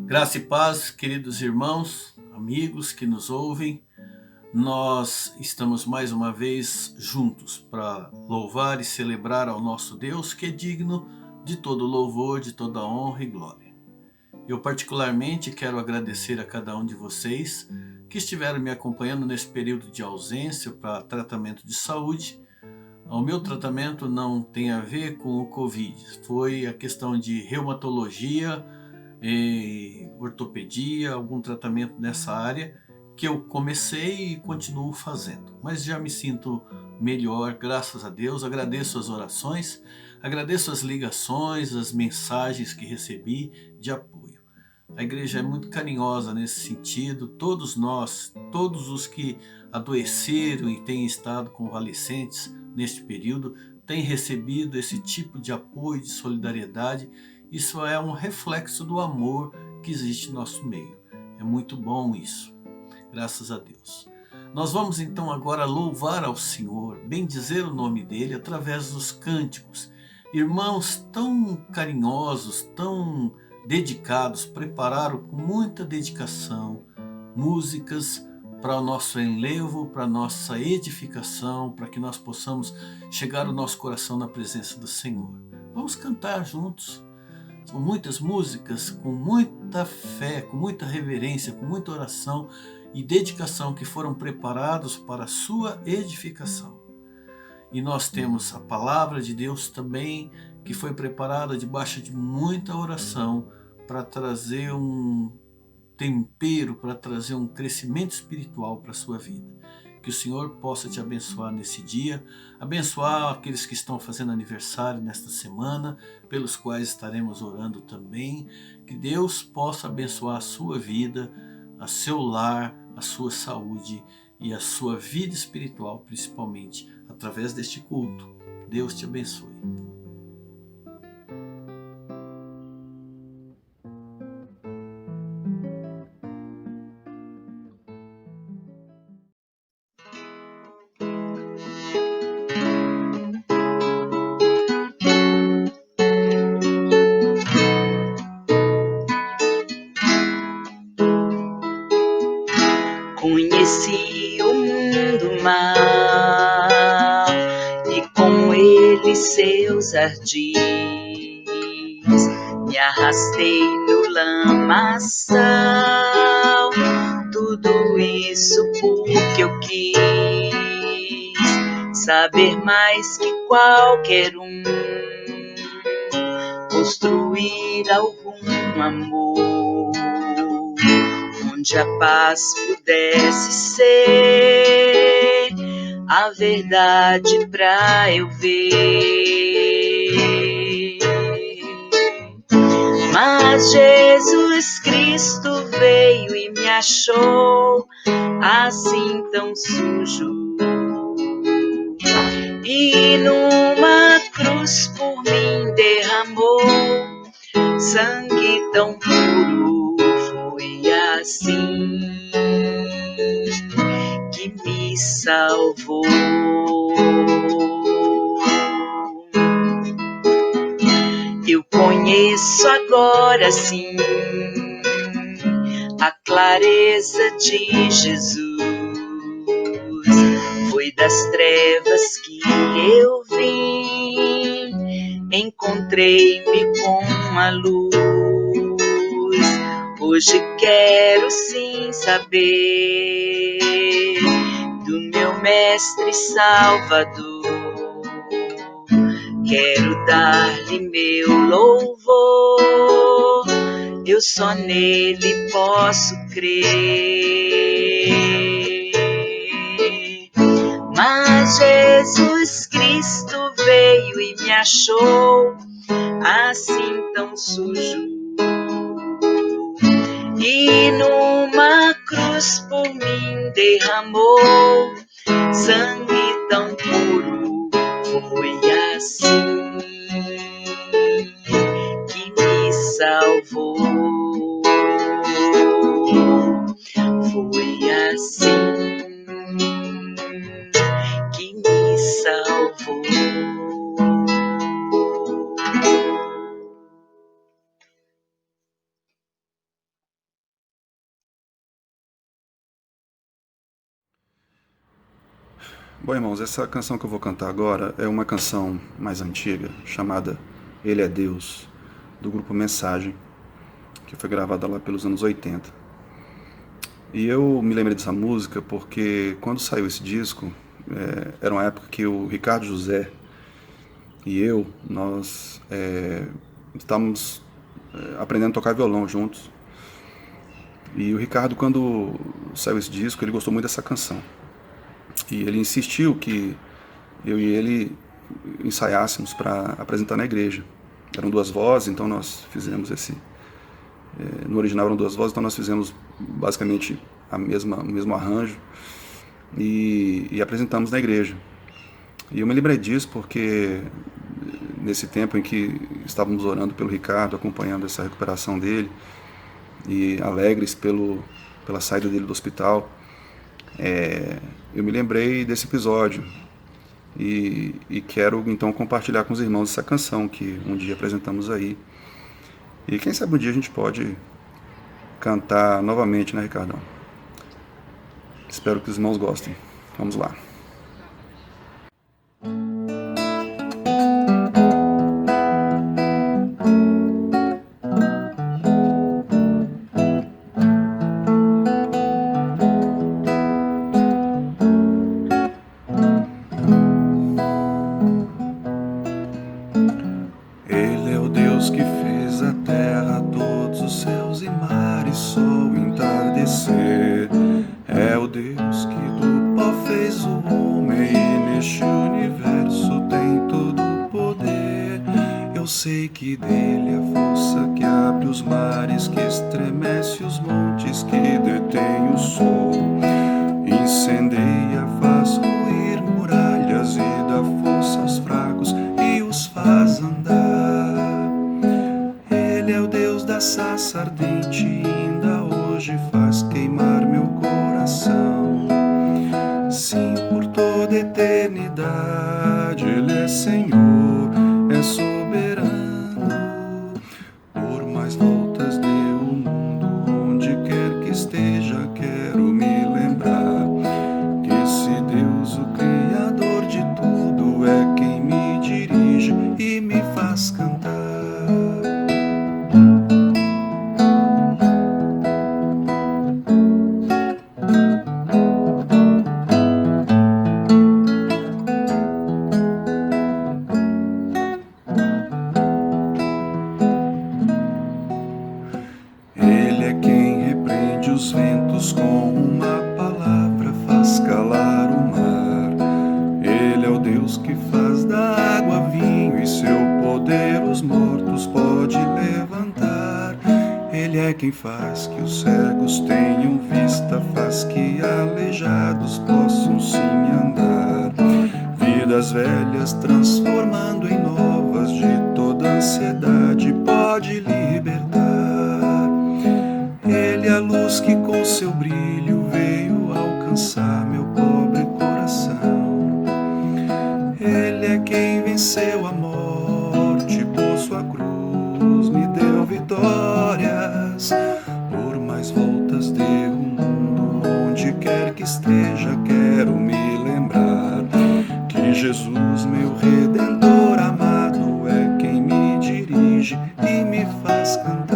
Graça e paz, queridos irmãos, amigos que nos ouvem. Nós estamos mais uma vez juntos para louvar e celebrar ao nosso Deus, que é digno de todo louvor, de toda honra e glória. Eu particularmente quero agradecer a cada um de vocês que estiveram me acompanhando nesse período de ausência para tratamento de saúde. O meu tratamento não tem a ver com o Covid, foi a questão de reumatologia, ortopedia, algum tratamento nessa área que eu comecei e continuo fazendo. Mas já me sinto melhor, graças a Deus. Agradeço as orações, agradeço as ligações, as mensagens que recebi de apoio. A igreja é muito carinhosa nesse sentido. Todos nós, todos os que adoeceram e têm estado convalescentes neste período, têm recebido esse tipo de apoio, de solidariedade. Isso é um reflexo do amor que existe no nosso meio. É muito bom isso, graças a Deus. Nós vamos então agora louvar ao Senhor, bendizer o nome dele através dos cânticos. Irmãos tão carinhosos, tão dedicados, prepararam com muita dedicação músicas para o nosso enlevo, para a nossa edificação, para que nós possamos chegar o nosso coração na presença do Senhor. Vamos cantar juntos. São muitas músicas com muita fé, com muita reverência, com muita oração e dedicação que foram preparados para a sua edificação. E nós temos a palavra de Deus também, que foi preparada debaixo de muita oração para trazer um tempero, para trazer um crescimento espiritual para a sua vida. Que o Senhor possa te abençoar nesse dia, abençoar aqueles que estão fazendo aniversário nesta semana, pelos quais estaremos orando também. Que Deus possa abençoar a sua vida, a seu lar, a sua saúde e a sua vida espiritual, principalmente através deste culto. Deus te abençoe. Conheci o mundo mal e com ele seus ardis. Me arrastei no lamaçal, tudo isso porque eu quis saber mais que qualquer um, construir algum amor onde a paz pudesse ser a verdade pra eu ver. Mas Jesus Cristo veio e me achou assim tão sujo, e numa cruz por mim derramou sangue tão puro. Foi assim que me salvou. Eu conheço agora sim a clareza de Jesus. Foi das trevas que eu vim, encontrei-me com a luz. Hoje quero sim saber do meu Mestre Salvador. Quero dar-lhe meu louvor, eu só nele posso crer. Mas Jesus Cristo veio e me achou assim tão sujo, e numa cruz por mim derramou sangue tão puro. Foi assim que me salvou. Foi assim que me salvou. Bom, irmãos, essa canção que eu vou cantar agora é uma canção mais antiga, chamada Ele é Deus, do grupo Mensagem, que foi gravada lá pelos anos 80. E eu me lembrei dessa música porque quando saiu esse disco, era uma época que o Ricardo José e nós estávamos aprendendo a tocar violão juntos. E o Ricardo, quando saiu esse disco, ele gostou muito dessa canção. E ele insistiu que eu e ele ensaiássemos para apresentar na igreja. Eram duas vozes, então nós fizemos no original eram duas vozes, então nós fizemos basicamente o mesmo arranjo e apresentamos na igreja. E eu me lembrei disso porque nesse tempo em que estávamos orando pelo Ricardo, acompanhando essa recuperação dele e alegres pela saída dele do hospital, eu me lembrei desse episódio e quero então compartilhar com os irmãos essa canção que um dia apresentamos aí. E quem sabe um dia a gente pode cantar novamente, né, Ricardão? Espero que os irmãos gostem. Vamos lá. Ele é o Deus que fez a terra, todos os céus e mares, sol e entardecer. É o Deus que do pó fez o homem e neste universo tem todo o poder. Eu sei que dele é a força que abre os mares, que estremece os montes, que detém o sol, incendeia, faz ruir muralhas e dá força aos fracos e os faz andar. Ele é o Deus da sarça ardente e ainda hoje faz queimar meu coração. Sim, por toda eternidade Ele é Senhor, é soberano. Por mais voltas dê o mundo, onde quer que esteja, quero me lembrar que esse Deus, o Criador de tudo, é quem me dirige e me faz cantar. Ele é quem repreende os ventos com uma palavra, faz calar o mar. Ele é o Deus que faz da água vinho e seu poder os mortos pode levantar. Ele é quem faz que os cegos tenham vista, faz que aleijados possam sim andar. Vidas velhas transformando em novas, de toda ansiedade pode libertar. Ele é a luz que com seu brilho veio alcançar meu pobre coração. Ele é quem venceu a morte por sua cruz, me deu vitórias. Por mais voltas dê o mundo, onde quer que esteja, quero me lembrar que Jesus, meu Redentor amado, é quem me dirige e me faz cantar.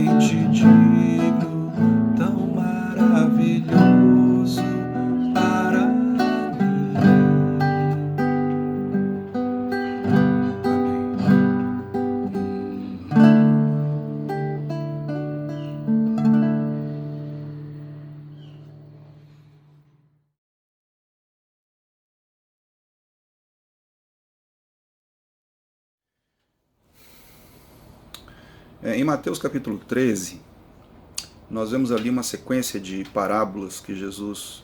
somente digno, tão maravilhoso para mim. Em Mateus capítulo 13, nós vemos ali uma sequência de parábolas que Jesus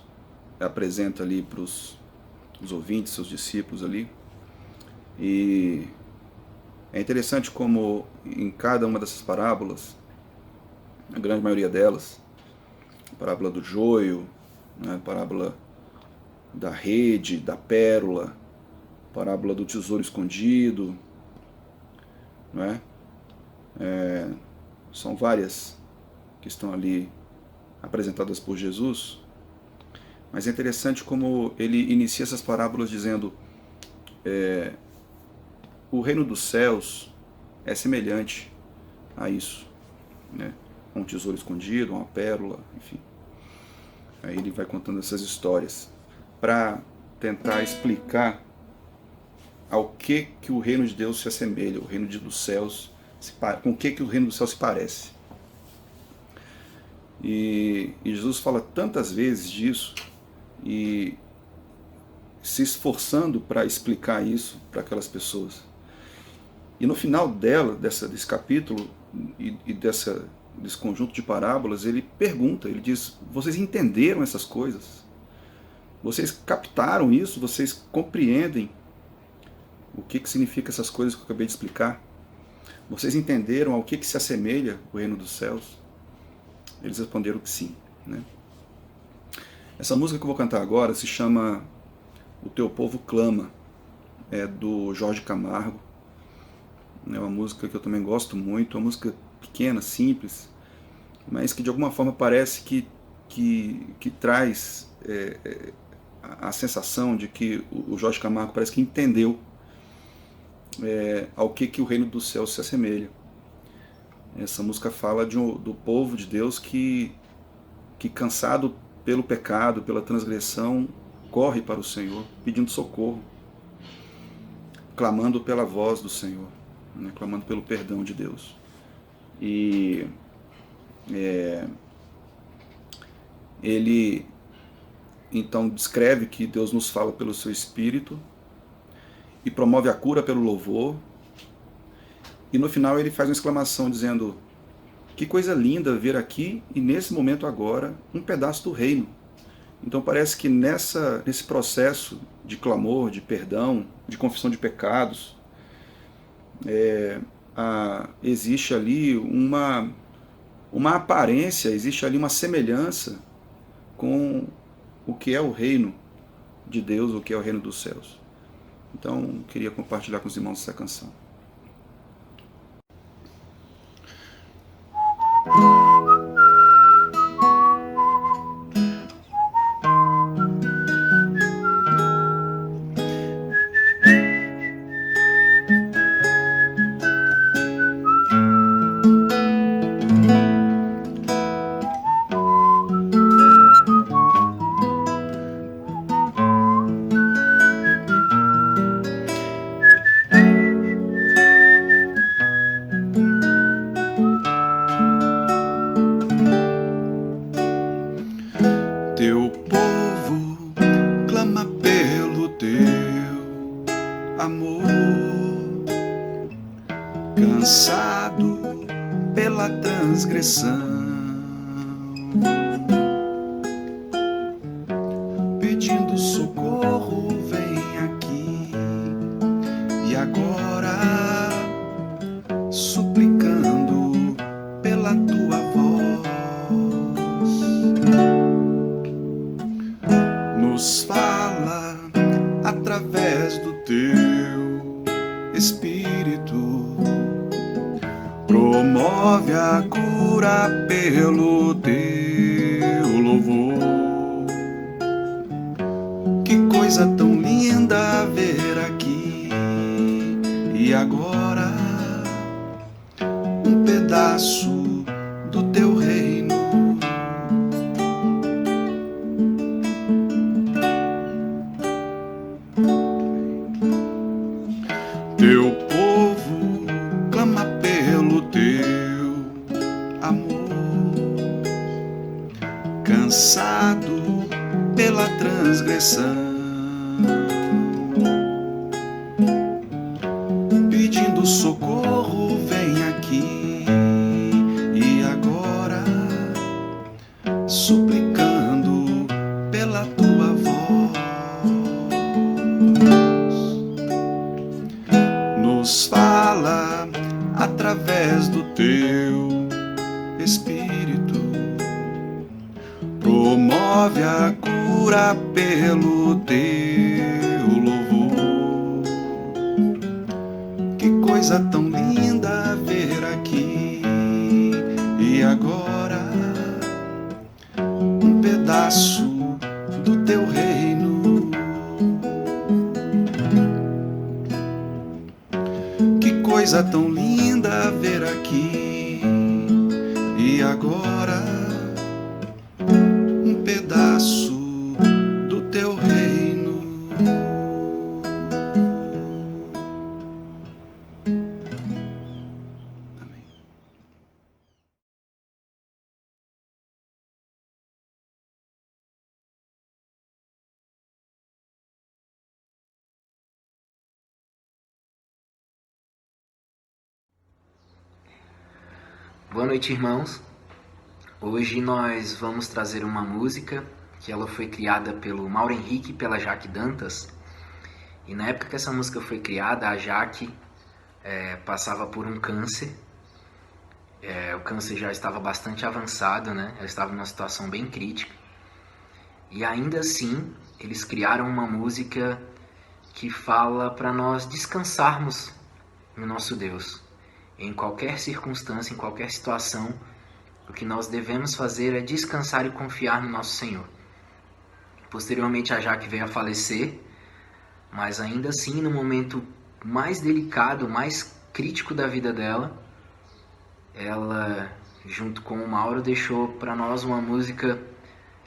apresenta ali para os ouvintes, seus discípulos ali. E é interessante como em cada uma dessas parábolas, a grande maioria delas, a parábola do joio, né, a parábola da rede, da pérola, a parábola do tesouro escondido, não é? São várias que estão ali apresentadas por Jesus, mas é interessante como ele inicia essas parábolas dizendo o reino dos céus é semelhante a isso, né? A um tesouro escondido, a uma pérola, enfim. Aí ele vai contando essas histórias para tentar explicar ao que o reino de Deus se assemelha, o reino dos céus, com o que o reino dos céus se parece. E Jesus fala tantas vezes disso e se esforçando para explicar isso para aquelas pessoas. E no final desse capítulo e desse conjunto de parábolas, ele pergunta, ele diz: vocês entenderam essas coisas? Vocês captaram isso? Vocês compreendem o que significa essas coisas que eu acabei de explicar? Vocês entenderam ao que se assemelha o reino dos céus? Eles responderam que sim, né? Essa música que eu vou cantar agora se chama O Teu Povo Clama, é do Jorge Camargo. É uma música que eu também gosto muito, uma música pequena, simples, mas que de alguma forma parece que traz a sensação de que o Jorge Camargo parece que entendeu ao que o reino dos céus se assemelha. Essa música fala do povo de Deus que cansado pelo pecado, pela transgressão, corre para o Senhor, pedindo socorro, clamando pela voz do Senhor, né, clamando pelo perdão de Deus. E ele então descreve que Deus nos fala pelo seu Espírito e promove a cura pelo louvor. E no final ele faz uma exclamação dizendo: que coisa linda ver aqui e nesse momento agora um pedaço do reino. Então parece que nesse processo de clamor, de perdão, de confissão de pecados, existe ali uma aparência, existe ali uma semelhança com o que é o reino de Deus, o que é o reino dos céus. Então queria compartilhar com os irmãos essa canção. Teu povo clama pelo teu amor, cansado pela transgressão, pedindo socorro, vem aqui e agora, suplicando pela tua voz. Nos fala através do teu Espírito, promove a cura pelo teu louvor. Que coisa tão linda ver aqui e agora um pedaço cansado pela transgressão, pedindo socorro, vem aqui e agora, suplicando pela tua voz, nos fala através do teu Espírito, promove a cura pelo teu louvor. Que coisa tão linda ver aqui e agora um pedaço do teu reino. Que coisa tão linda ver aqui e agora um pedaço do teu reino. Amém. Boa noite, irmãos. Hoje nós vamos trazer uma música que ela foi criada pelo Mauro Henrique e pela Jaque Dantas. E na época que essa música foi criada, a Jaque passava por um câncer. O câncer já estava bastante avançado, né? Ela estava numa situação bem crítica. E ainda assim, eles criaram uma música que fala para nós descansarmos no nosso Deus. Em qualquer circunstância, em qualquer situação, o que nós devemos fazer é descansar e confiar no nosso Senhor. Posteriormente, a Jaque veio a falecer, mas ainda assim, no momento mais delicado, mais crítico da vida dela, ela, junto com o Mauro, deixou para nós uma música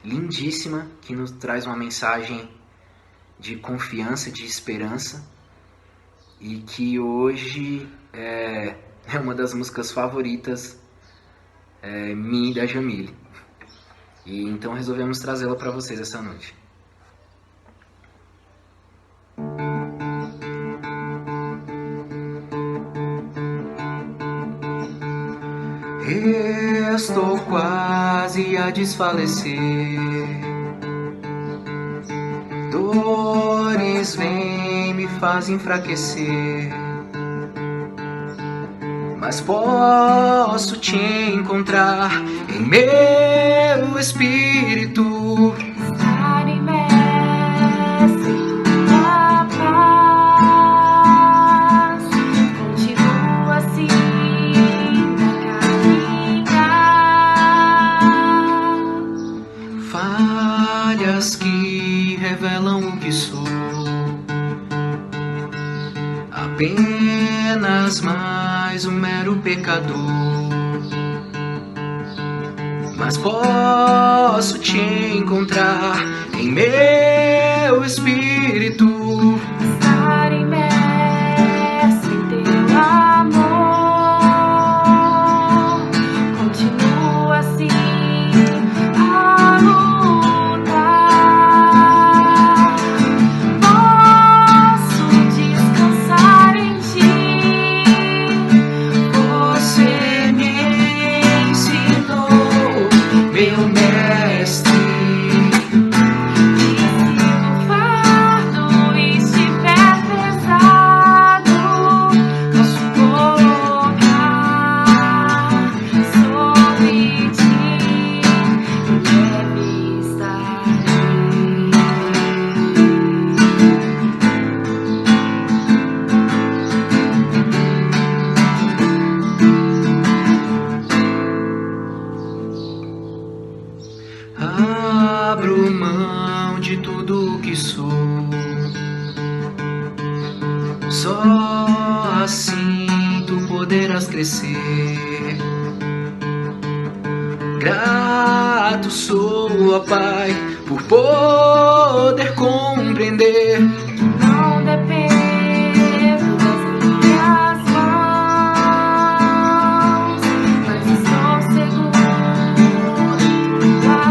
lindíssima que nos traz uma mensagem de confiança, de esperança, e que hoje é uma das músicas favoritas minha e da Jamile. E então resolvemos trazê-la para vocês essa noite. Estou quase a desfalecer, dores vêm me fazem enfraquecer, mas posso te encontrar em meu espírito. Estar imerso em tua paz, continua assim a caminhar. Falhas que revelam o que sou, apenas mais um mero pecador, mas posso te encontrar em meu espírito. Estar imerso em teu amor, continua assim a lutar. Posso descansar em ti, Você me ensinou, meu mestre. e se o fardo estiver pesado, posso colocar sobre ti, e leve estarei. Abro mão de tudo o que sou, só assim tu poderás crescer. Grato sou, ó Pai, por poder compreender Não dependo das minhas mãos, mas estou seguro em tua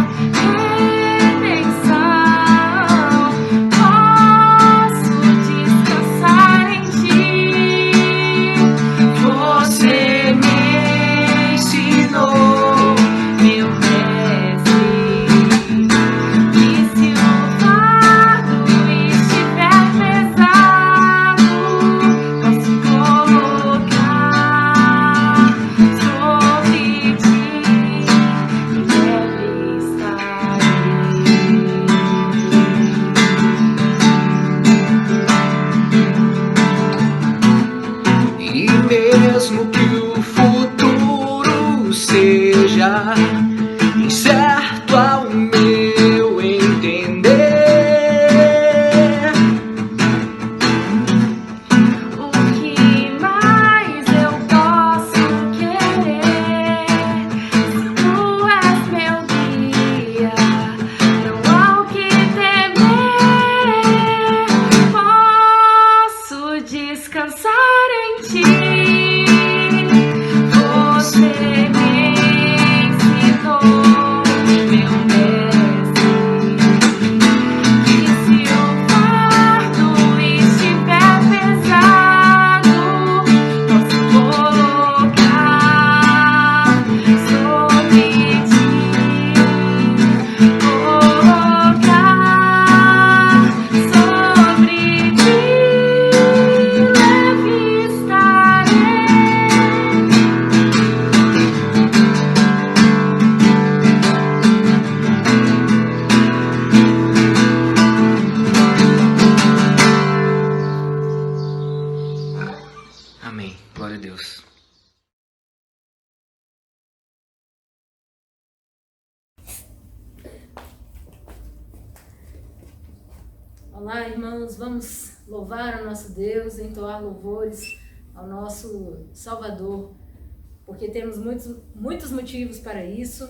lugar, incerto ao meu entender. O que mais eu posso querer? Se tu és meu guia, não há o que temer. Posso descansar em ti. Você me ensinou, meu mestre, que se o fardo estiver pesado, posso colocar sobre ti, colocar sobre ti, leve estarei. Amém. Glória a Deus. Olá, irmãos, vamos louvar o nosso Deus, entoar louvores ao nosso Salvador, porque temos muitos motivos para isso,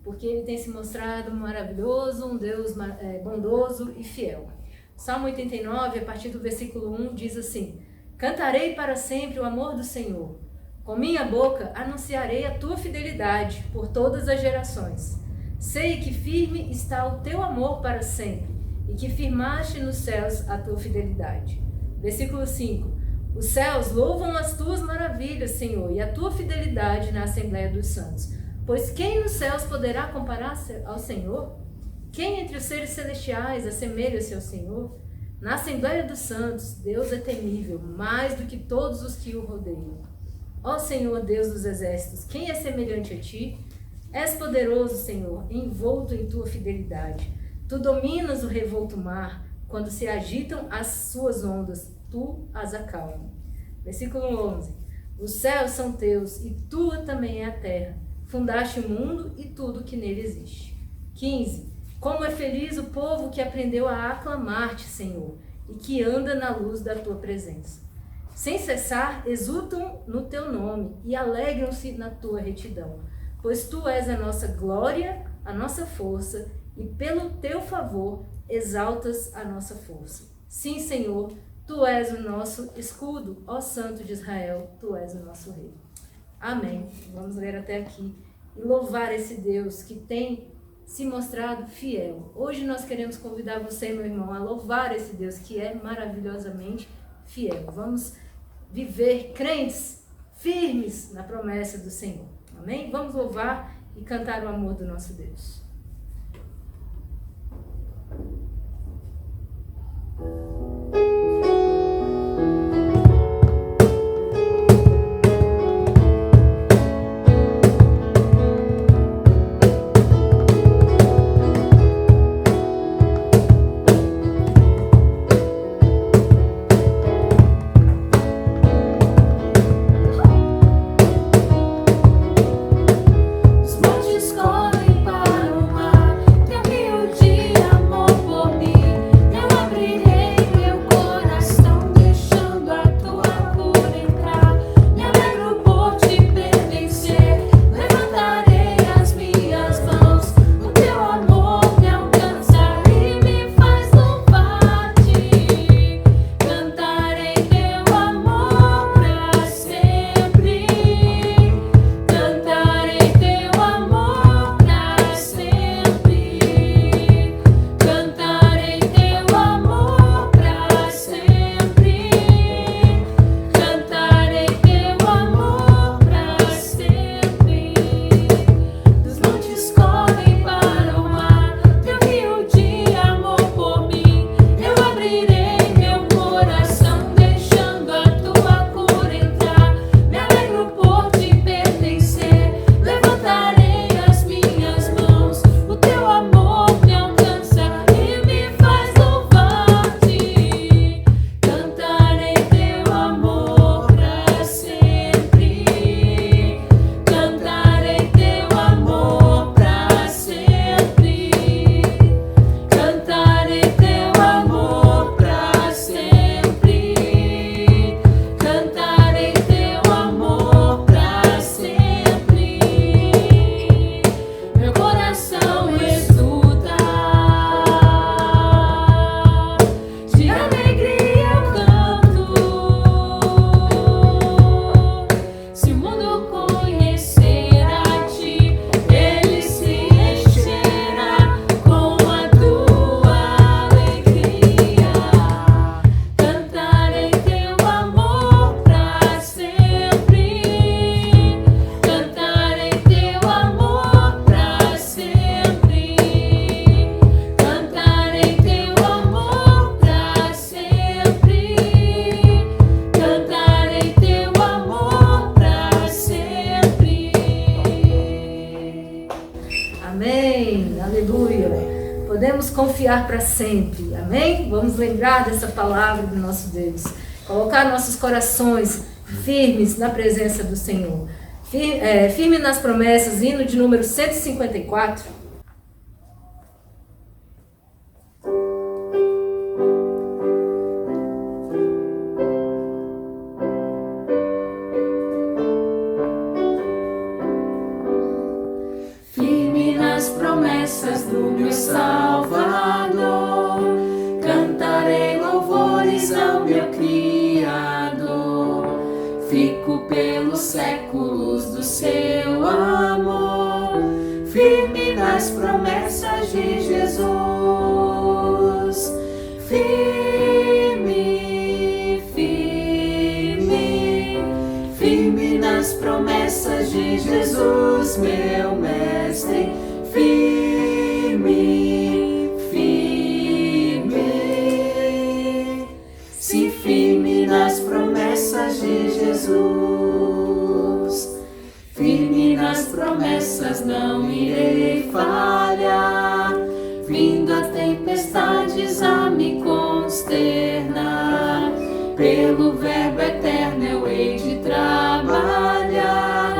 porque Ele tem se mostrado maravilhoso, um Deus bondoso e fiel. Salmo 89, a partir do versículo 1, diz assim: Cantarei para sempre o amor do Senhor. Com minha boca anunciarei a tua fidelidade por todas as gerações. Sei que firme está o teu amor para sempre, e que firmaste nos céus a tua fidelidade. Versículo 5. Os céus louvam as tuas maravilhas, Senhor, e a tua fidelidade na Assembleia dos Santos. Pois quem nos céus poderá comparar-se ao Senhor? Quem entre os seres celestiais assemelha-se ao Senhor? Na Assembleia dos Santos, Deus é temível, mais do que todos os que o rodeiam. Ó Senhor, Deus dos exércitos, quem é semelhante a ti? És poderoso, Senhor, envolto em tua fidelidade. Tu dominas o revolto mar, quando se agitam as suas ondas, tu as acalmas. Versículo 11. Os céus são teus e tua também é a terra. Fundaste o mundo e tudo que nele existe. 15. Como é feliz o povo que aprendeu a aclamar-te, Senhor, e que anda na luz da tua presença. Sem cessar, exultam no teu nome e alegram-se na tua retidão, pois tu és a nossa glória, a nossa força, e pelo teu favor exaltas a nossa força. Sim, Senhor, tu és o nosso escudo, ó Santo de Israel, tu és o nosso rei. Amém. Vamos ler até aqui e louvar esse Deus que tem se mostrado fiel. Hoje nós queremos convidar você, meu irmão, a louvar esse Deus que é maravilhosamente fiel. Vamos viver crentes firmes na promessa do Senhor. Amém? Vamos louvar e cantar o amor do nosso Deus. Os montes correm para o Amém. Aleluia. Podemos confiar para sempre. Amém? Vamos lembrar dessa palavra do nosso Deus. Colocar nossos corações firmes na presença do Senhor. Firme nas promessas, hino de número 154. Firme nas promessas do meu Salvador, cantarei louvores ao meu Criador. Fico pelos séculos do seu amor, firme nas promessas de Jesus. Firme, firme, firme nas promessas de Jesus, meu Mestre. Firme, firme, se firme nas promessas de Jesus. Firme nas promessas, não irei falhar, vindo a tempestades a me consternar. Pelo verbo eterno eu hei de trabalhar,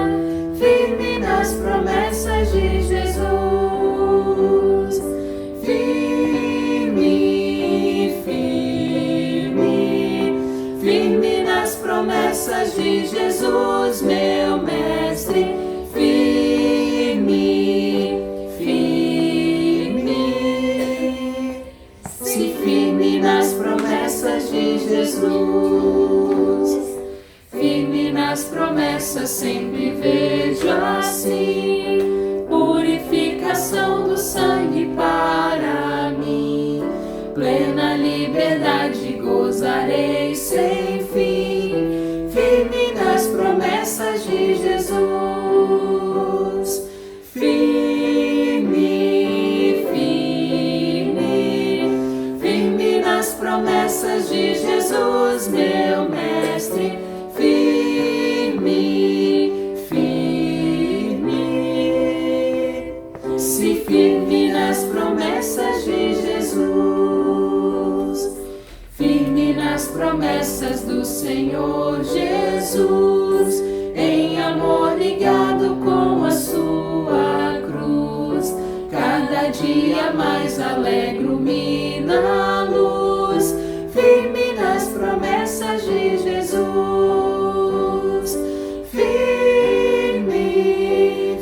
firme nas promessas de Jesus. Firme, firme, firme nas promessas de Jesus, meu Mestre. Firme, firme, se firme nas promessas de Jesus. Firme nas promessas, sempre vejo assim, purificação do sangue para mim. Plena liberdade gozarei sem fim, firme nas promessas de Jesus. Firme, firme, firme nas promessas de Jesus, meu Mestre. Firme, firme, se firme nas promessas de Jesus. Firme nas promessas do Senhor Jesus, em amor ligado com a sua cruz. Cada dia mais alegro-me na luz, firme nas promessas de Jesus. Firme,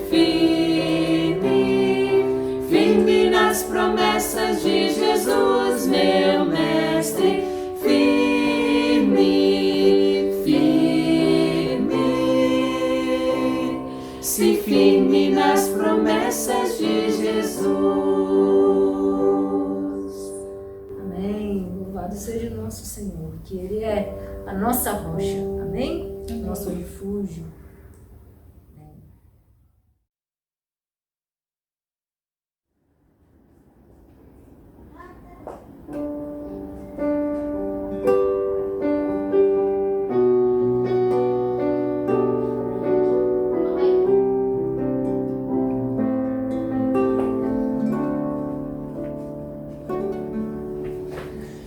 firme, firme nas promessas de Jesus, meu Mestre. Firme, firme, se firme nas promessas de Jesus. Amém. Louvado seja o nosso Senhor, que Ele é a nossa rocha. Amém? Nosso refúgio.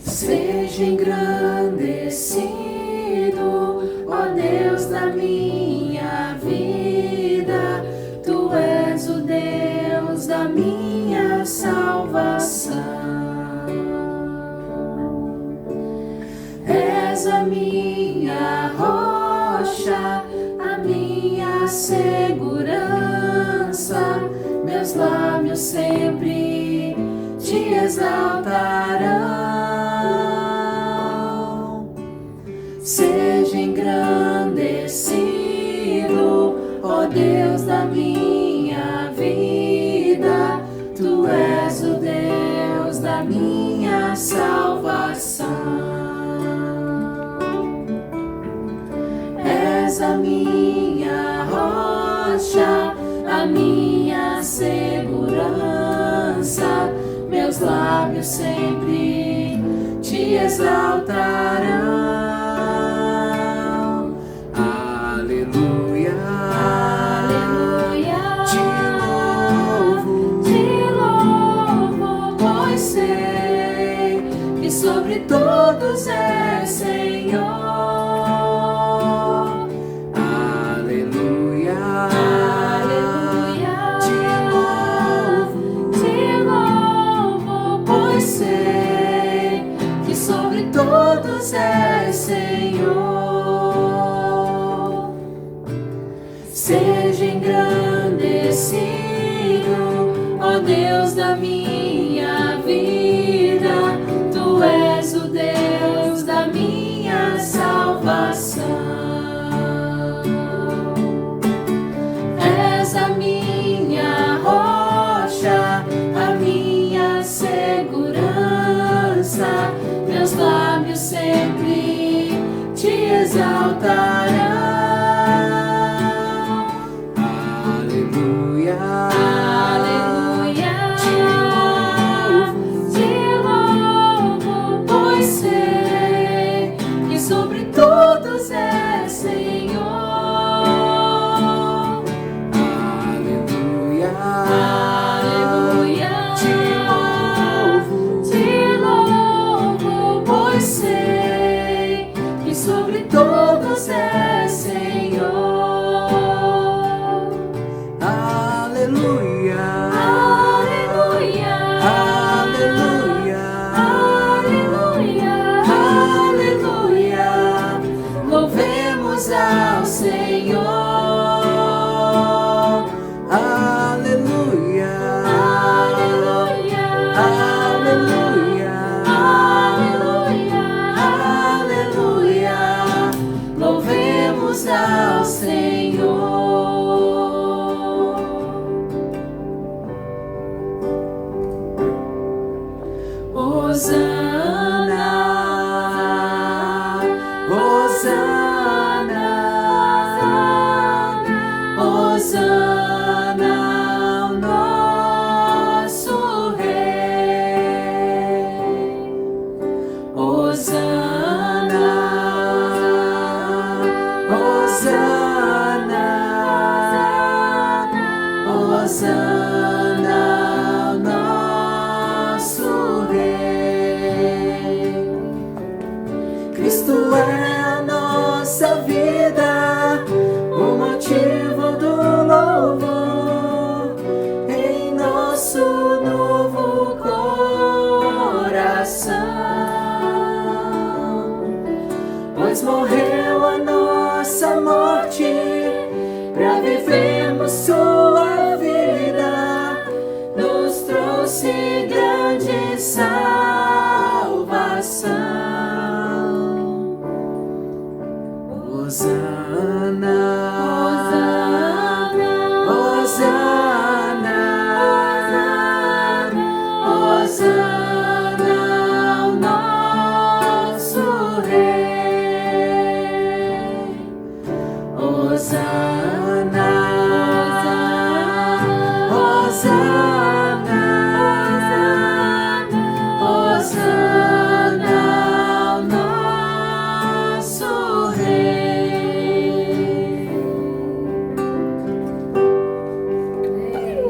Seja engrandecido, ó Deus da minha vida. Tu és o Deus da minha salvação. És a minha rocha, a minha segurança. Meus lábios sempre te exaltarão. Seja engrandecido, ó Deus da minha vida. Tu és o Deus da minha salvação. És a minha rocha, a minha segurança. Meus lábios sempre te exaltarão. Aleluia, Aleluia, te louvo, sobre todos é Senhor. Aleluia, aleluia, te louvo, pois sei que sobre todos é Senhor. Seja engrandecido, ó Deus da minha vida, Tu és o Deus da minha salvação. És a minha rocha, a minha segurança, meus lábios sempre te exaltarão. Morreu a nossa morte pra vivermos sua vida, nos trouxe grande salvação. Hosana, Hosana, Hosana, Hosana ao nosso Rei. Hosana, Hosana, Hosana ao nosso Rei.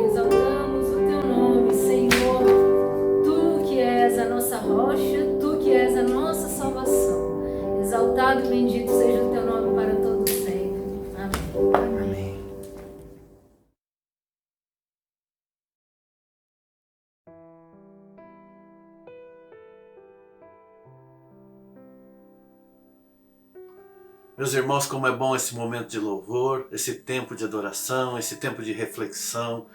Exaltamos o Teu nome, Senhor. Tu que és a nossa rocha, Tu que és a nossa salvação. Exaltado e bendito seja o Teu nome para todos sempre. Amém. Meus irmãos, como é bom esse momento de louvor, esse tempo de adoração, esse tempo de reflexão,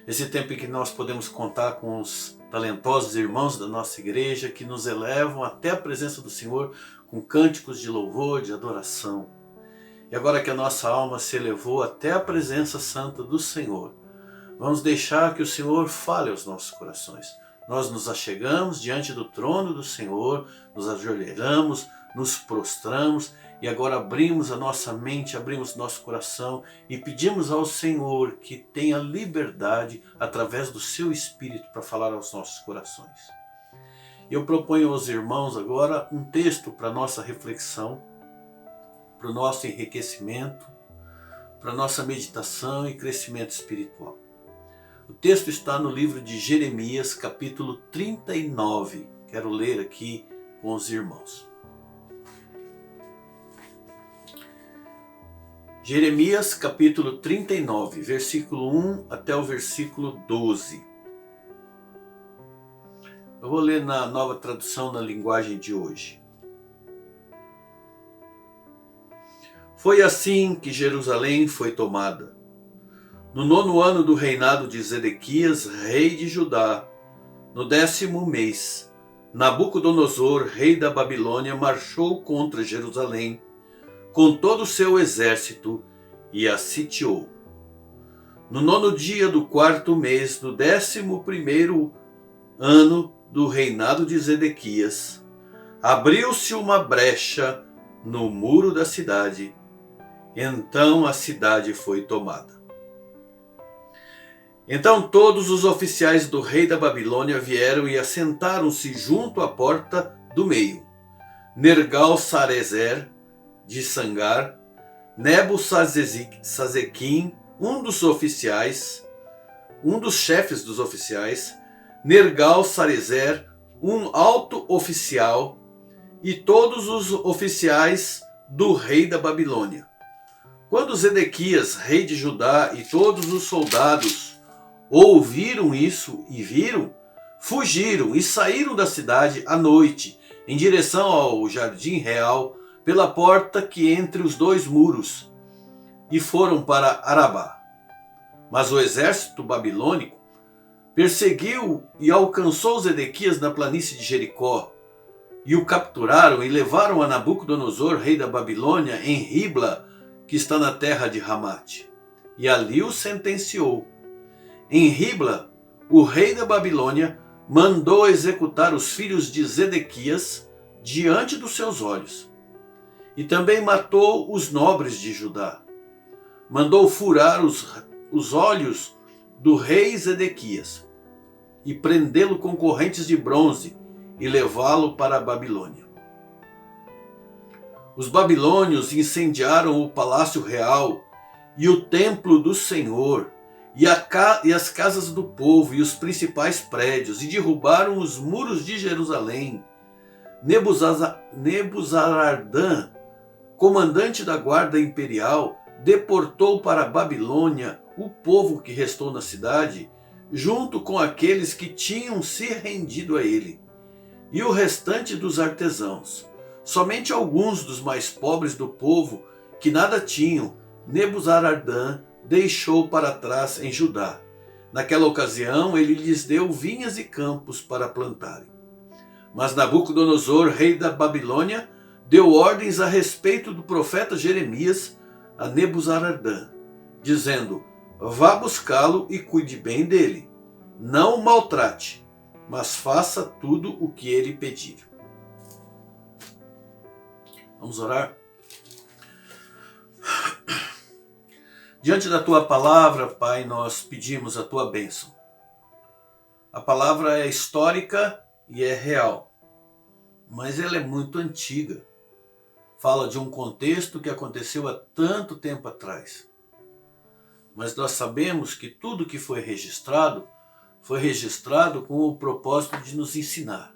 esse tempo em que nós podemos contar com os talentosos irmãos da nossa igreja que nos elevam até a presença do Senhor com cânticos de louvor, de adoração. E agora que a nossa alma se elevou até a presença santa do Senhor, vamos deixar que o Senhor fale aos nossos corações. Nós nos achegamos diante do trono do Senhor, nos ajoelhamos, nos prostramos e agora abrimos a nossa mente, abrimos nosso coração e pedimos ao Senhor que tenha liberdade através do seu Espírito para falar aos nossos corações. Eu proponho aos irmãos agora um texto para nossa reflexão, para o nosso enriquecimento, para a nossa meditação e crescimento espiritual. O texto está no livro de Jeremias, capítulo 39. Quero ler aqui com os irmãos. Jeremias capítulo 39, versículo 1 até o versículo 12. Eu vou ler na Nova Tradução na linguagem de hoje. Foi assim que Jerusalém foi tomada. No 9º ano do reinado de Zedequias, rei de Judá, no 10º mês, Nabucodonosor, rei da Babilônia, marchou contra Jerusalém com todo o seu exército e a sitiou. No 9º dia do 4º mês, no 11º ano do reinado de Zedequias, abriu-se uma brecha no muro da cidade. Então a cidade foi tomada. Então todos os oficiais do rei da Babilônia vieram e assentaram-se junto à porta do meio. Nergal-Sarezer de Sangar, Nebo-Sazequim, um dos chefes dos oficiais, Nergal-Sarezer, um alto oficial, e todos os oficiais do rei da Babilônia. Quando Zedequias, rei de Judá, e todos os soldados ouviram isso e viram, fugiram e saíram da cidade à noite, em direção ao jardim real, pela porta que entre os dois muros, e foram para Arabá. Mas o exército babilônico perseguiu e alcançou Zedequias na planície de Jericó, e o capturaram e levaram a Nabucodonosor, rei da Babilônia, em Ribla, que está na terra de Ramate, e ali o sentenciou. Em Ribla, o rei da Babilônia mandou executar os filhos de Zedequias diante dos seus olhos. E também matou os nobres de Judá. Mandou furar os olhos do rei Zedequias e prendê-lo com correntes de bronze e levá-lo para a Babilônia. Os babilônios incendiaram o palácio real e o templo do Senhor e as casas do povo e os principais prédios, e derrubaram os muros de Jerusalém. Nebuzaradan, comandante da guarda imperial, deportou para a Babilônia o povo que restou na cidade, junto com aqueles que tinham se rendido a ele, e o restante dos artesãos. Somente alguns dos mais pobres do povo, que nada tinham, Nebuzaradan deixou para trás em Judá. Naquela ocasião, ele lhes deu vinhas e campos para plantarem. Mas Nabucodonosor, rei da Babilônia, deu ordens a respeito do profeta Jeremias a Nebuzaradan, dizendo: vá buscá-lo e cuide bem dele. Não o maltrate, mas faça tudo o que ele pedir. Vamos orar? Diante da tua palavra, Pai, nós pedimos a tua bênção. A palavra é histórica e é real, mas ela é muito antiga. Fala de um contexto que aconteceu há tanto tempo atrás. Mas nós sabemos que tudo que foi registrado com o propósito de nos ensinar.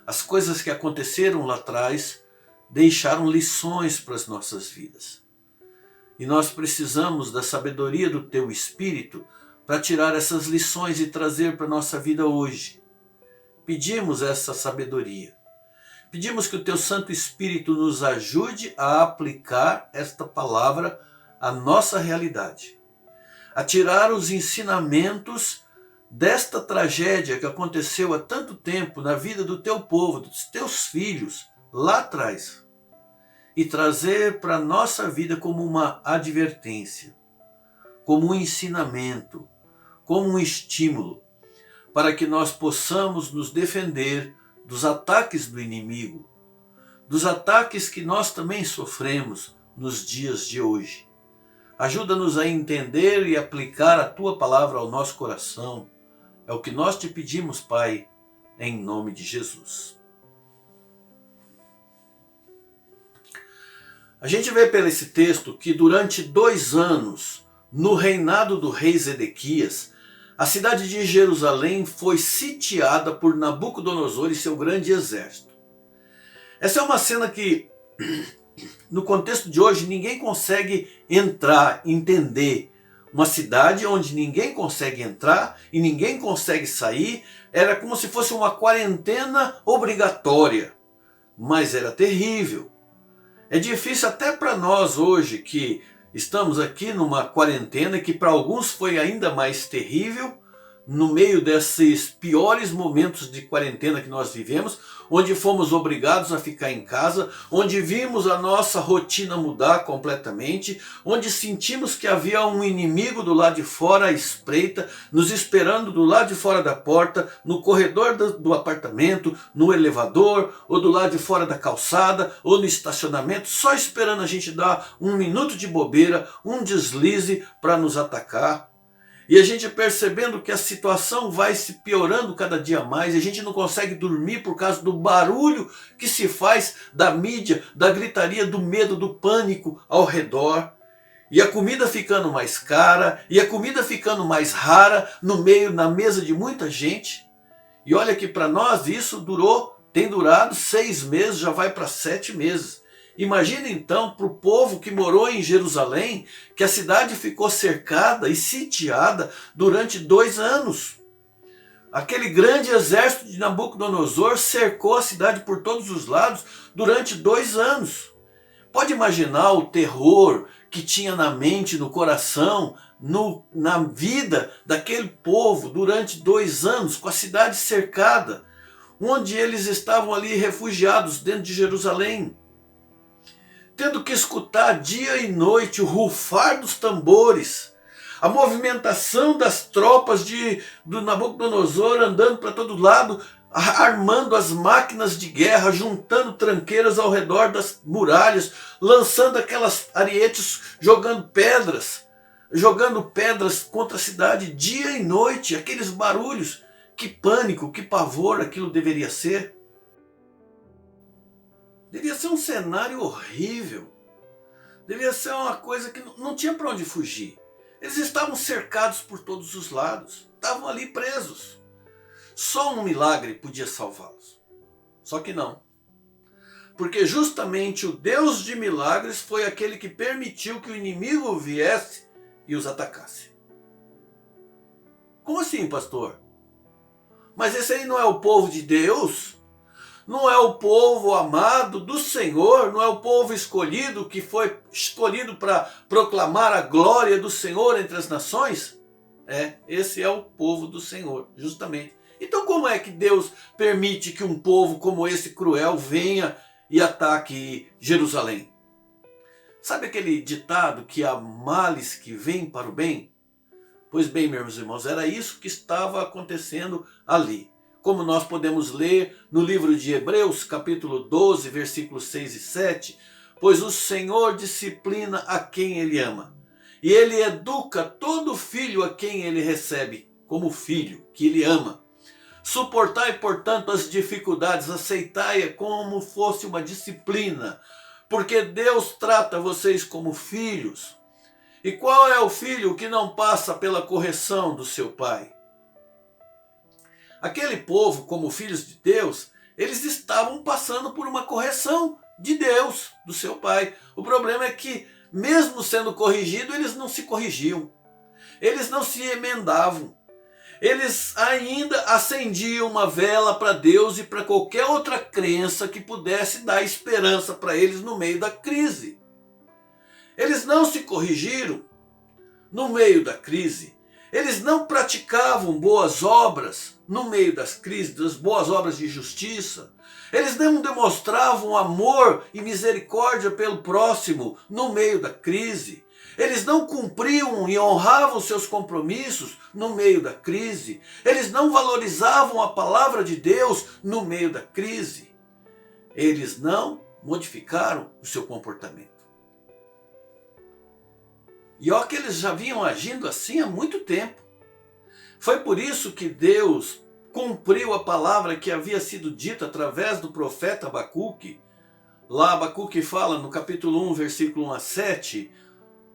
As coisas que aconteceram lá atrás deixaram lições para as nossas vidas. E nós precisamos da sabedoria do teu Espírito para tirar essas lições e trazer para a nossa vida hoje. Pedimos essa sabedoria. Pedimos que o teu Santo Espírito nos ajude a aplicar esta palavra à nossa realidade. A tirar os ensinamentos desta tragédia que aconteceu há tanto tempo na vida do teu povo, dos teus filhos, lá atrás. E trazer para a nossa vida como uma advertência, como um ensinamento, como um estímulo, para que nós possamos nos defender dos ataques do inimigo, dos ataques que nós também sofremos nos dias de hoje. Ajuda-nos a entender e aplicar a tua palavra ao nosso coração. É o que nós te pedimos, Pai, em nome de Jesus. A gente vê pelo esse texto que durante 2 anos, no reinado do rei Zedequias, a cidade de Jerusalém foi sitiada por Nabucodonosor e seu grande exército. Essa é uma cena que, no contexto de hoje, ninguém consegue entrar, entender. Uma cidade onde ninguém consegue entrar e ninguém consegue sair, era como se fosse uma quarentena obrigatória, mas era terrível. É difícil até para nós hoje que estamos aqui numa quarentena que para alguns foi ainda mais terrível, no meio desses piores momentos de quarentena que nós vivemos, onde fomos obrigados a ficar em casa, onde vimos a nossa rotina mudar completamente, onde sentimos que havia um inimigo do lado de fora à espreita, nos esperando do lado de fora da porta, no corredor do apartamento, no elevador, ou do lado de fora da calçada, ou no estacionamento, só esperando a gente dar um minuto de bobeira, um deslize para nos atacar. E a gente percebendo que a situação vai se piorando cada dia mais, e a gente não consegue dormir por causa do barulho que se faz da mídia, da gritaria, do medo, do pânico ao redor. E a comida ficando mais cara, e a comida ficando mais rara na mesa de muita gente. E olha que para nós isso tem durado 6 meses, já vai para 7 meses. Imagina então para o povo que morou em Jerusalém, que a cidade ficou cercada e sitiada durante 2 anos. Aquele grande exército de Nabucodonosor cercou a cidade por todos os lados durante 2 anos. Pode imaginar o terror que tinha na mente, no coração, na vida daquele povo durante 2 anos, com a cidade cercada, onde eles estavam ali refugiados dentro de Jerusalém, tendo que escutar dia e noite o rufar dos tambores, a movimentação das tropas do Nabucodonosor andando para todo lado, armando as máquinas de guerra, juntando tranqueiras ao redor das muralhas, lançando aquelas arietes, jogando pedras contra a cidade dia e noite, aqueles barulhos. Que pânico, que pavor aquilo deveria ser. Devia ser um cenário horrível. Devia ser uma coisa que não tinha para onde fugir. Eles estavam cercados por todos os lados. Estavam ali presos. Só um milagre podia salvá-los. Só que não. Porque justamente o Deus de milagres foi aquele que permitiu que o inimigo viesse e os atacasse. Como assim, pastor? Mas esse aí não é o povo de Deus? Não é o povo amado do Senhor? Não é o povo escolhido que foi escolhido para proclamar a glória do Senhor entre as nações? Esse é o povo do Senhor, justamente. Então como é que Deus permite que um povo como esse cruel venha e ataque Jerusalém? Sabe aquele ditado que há males que vêm para o bem? Pois bem, meus irmãos, era isso que estava acontecendo ali. Como nós podemos ler no livro de Hebreus, capítulo 12, versículos 6 e 7, pois o Senhor disciplina a quem Ele ama, e Ele educa todo filho a quem Ele recebe, como filho que Ele ama. Suportai, portanto, as dificuldades, aceitai-a como fosse uma disciplina, porque Deus trata vocês como filhos. E qual é o filho que não passa pela correção do seu pai? Aquele povo, como filhos de Deus, eles estavam passando por uma correção de Deus, do seu pai. O problema é que, mesmo sendo corrigido, eles não se corrigiam. Eles não se emendavam. Eles ainda acendiam uma vela para Deus e para qualquer outra crença que pudesse dar esperança para eles no meio da crise. Eles não se corrigiram no meio da crise. Eles não praticavam boas obras no meio das crises, das boas obras de justiça. Eles não demonstravam amor e misericórdia pelo próximo no meio da crise. Eles não cumpriam e honravam seus compromissos no meio da crise. Eles não valorizavam a palavra de Deus no meio da crise. Eles não modificaram o seu comportamento. E ó que eles já vinham agindo assim há muito tempo. Foi por isso que Deus cumpriu a palavra que havia sido dita através do profeta Abacuque. Lá Abacuque fala no capítulo 1, versículo 1 a 7,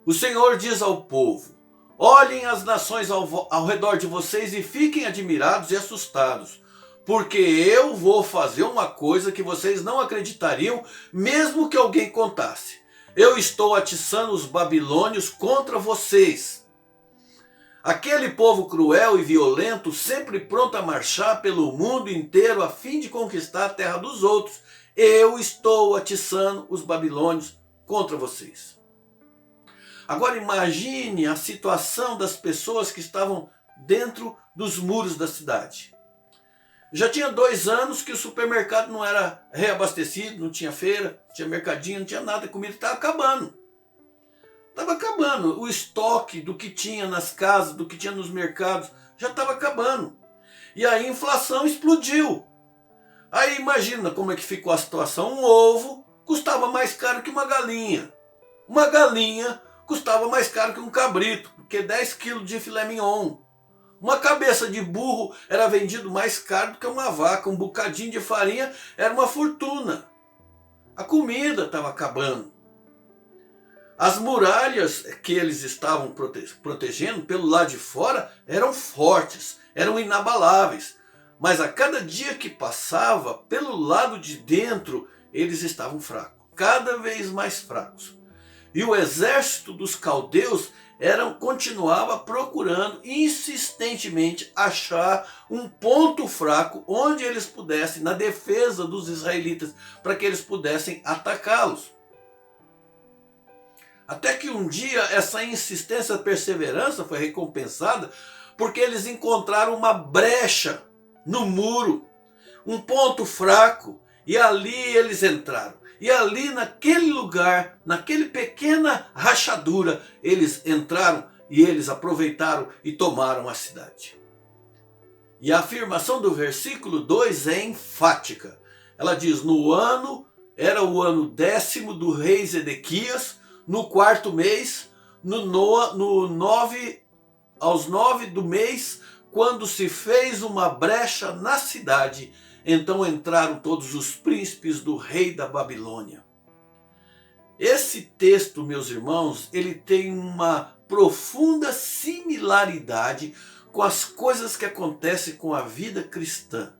o Senhor diz ao povo, olhem as nações ao redor de vocês e fiquem admirados e assustados, porque eu vou fazer uma coisa que vocês não acreditariam, mesmo que alguém contasse. Eu estou atiçando os babilônios contra vocês. Aquele povo cruel e violento, sempre pronto a marchar pelo mundo inteiro a fim de conquistar a terra dos outros. Eu estou atiçando os babilônios contra vocês. Agora imagine a situação das pessoas que estavam dentro dos muros da cidade. Já tinha 2 anos que o supermercado não era reabastecido, não tinha feira, não tinha mercadinho, não tinha nada, a comida estava acabando. Estava acabando, o estoque do que tinha nas casas, do que tinha nos mercados, já estava acabando. E aí a inflação explodiu. Aí imagina como é que ficou a situação. Um ovo custava mais caro que uma galinha. Uma galinha custava mais caro que um cabrito, porque 10 quilos de filé mignon. Uma cabeça de burro era vendido mais caro do que uma vaca. Um bocadinho de farinha era uma fortuna. A comida estava acabando. As muralhas que eles estavam protegendo pelo lado de fora eram fortes, eram inabaláveis. Mas a cada dia que passava, pelo lado de dentro, eles estavam fracos, cada vez mais fracos. E o exército dos caldeus continuava procurando insistentemente achar um ponto fraco onde eles pudessem, na defesa dos israelitas, para que eles pudessem atacá-los. Até que um dia essa insistência, perseverança foi recompensada, porque eles encontraram uma brecha no muro, um ponto fraco, e ali eles entraram. E ali naquele lugar, naquele pequena rachadura, eles entraram e eles aproveitaram e tomaram a cidade. E a afirmação do versículo 2 é enfática. Ela diz: era o ano 10º do rei Zedequias, no 4º mês, aos 9 do mês, quando se fez uma brecha na cidade, então entraram todos os príncipes do rei da Babilônia. Esse texto, meus irmãos, ele tem uma profunda similaridade com as coisas que acontecem com a vida cristã.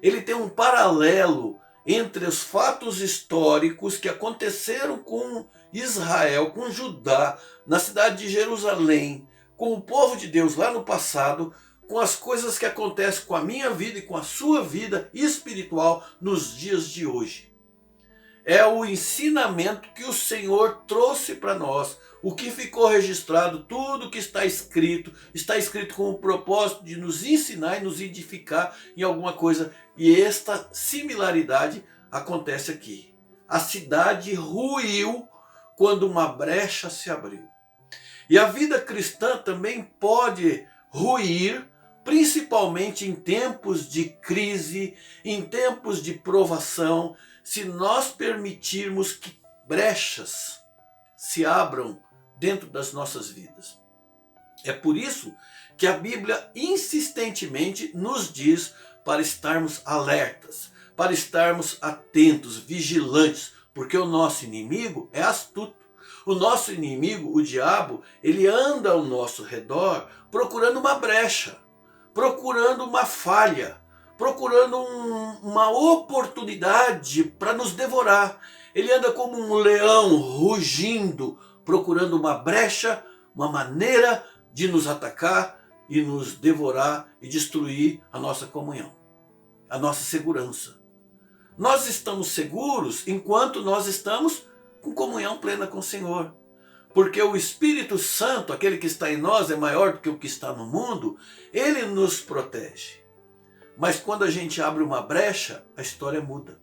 Ele tem um paralelo entre os fatos históricos que aconteceram com Israel, com Judá, na cidade de Jerusalém, com o povo de Deus lá no passado, com as coisas que acontecem com a minha vida e com a sua vida espiritual nos dias de hoje. É o ensinamento que o Senhor trouxe para nós, o que ficou registrado, tudo que está escrito com o propósito de nos ensinar e nos edificar em alguma coisa. E esta similaridade acontece aqui. A cidade ruiu quando uma brecha se abriu. E a vida cristã também pode ruir, principalmente em tempos de crise, em tempos de provação, se nós permitirmos que brechas se abram dentro das nossas vidas. É por isso que a Bíblia insistentemente nos diz para estarmos alertas, para estarmos atentos, vigilantes, porque o nosso inimigo é astuto. O nosso inimigo, o diabo, ele anda ao nosso redor procurando uma brecha, procurando uma falha, procurando uma oportunidade para nos devorar. Ele anda como um leão rugindo, procurando uma brecha, uma maneira de nos atacar e nos devorar e destruir a nossa comunhão, a nossa segurança. Nós estamos seguros enquanto nós estamos com comunhão plena com o Senhor. Porque o Espírito Santo, aquele que está em nós, é maior do que o que está no mundo, ele nos protege. Mas quando a gente abre uma brecha, a história muda.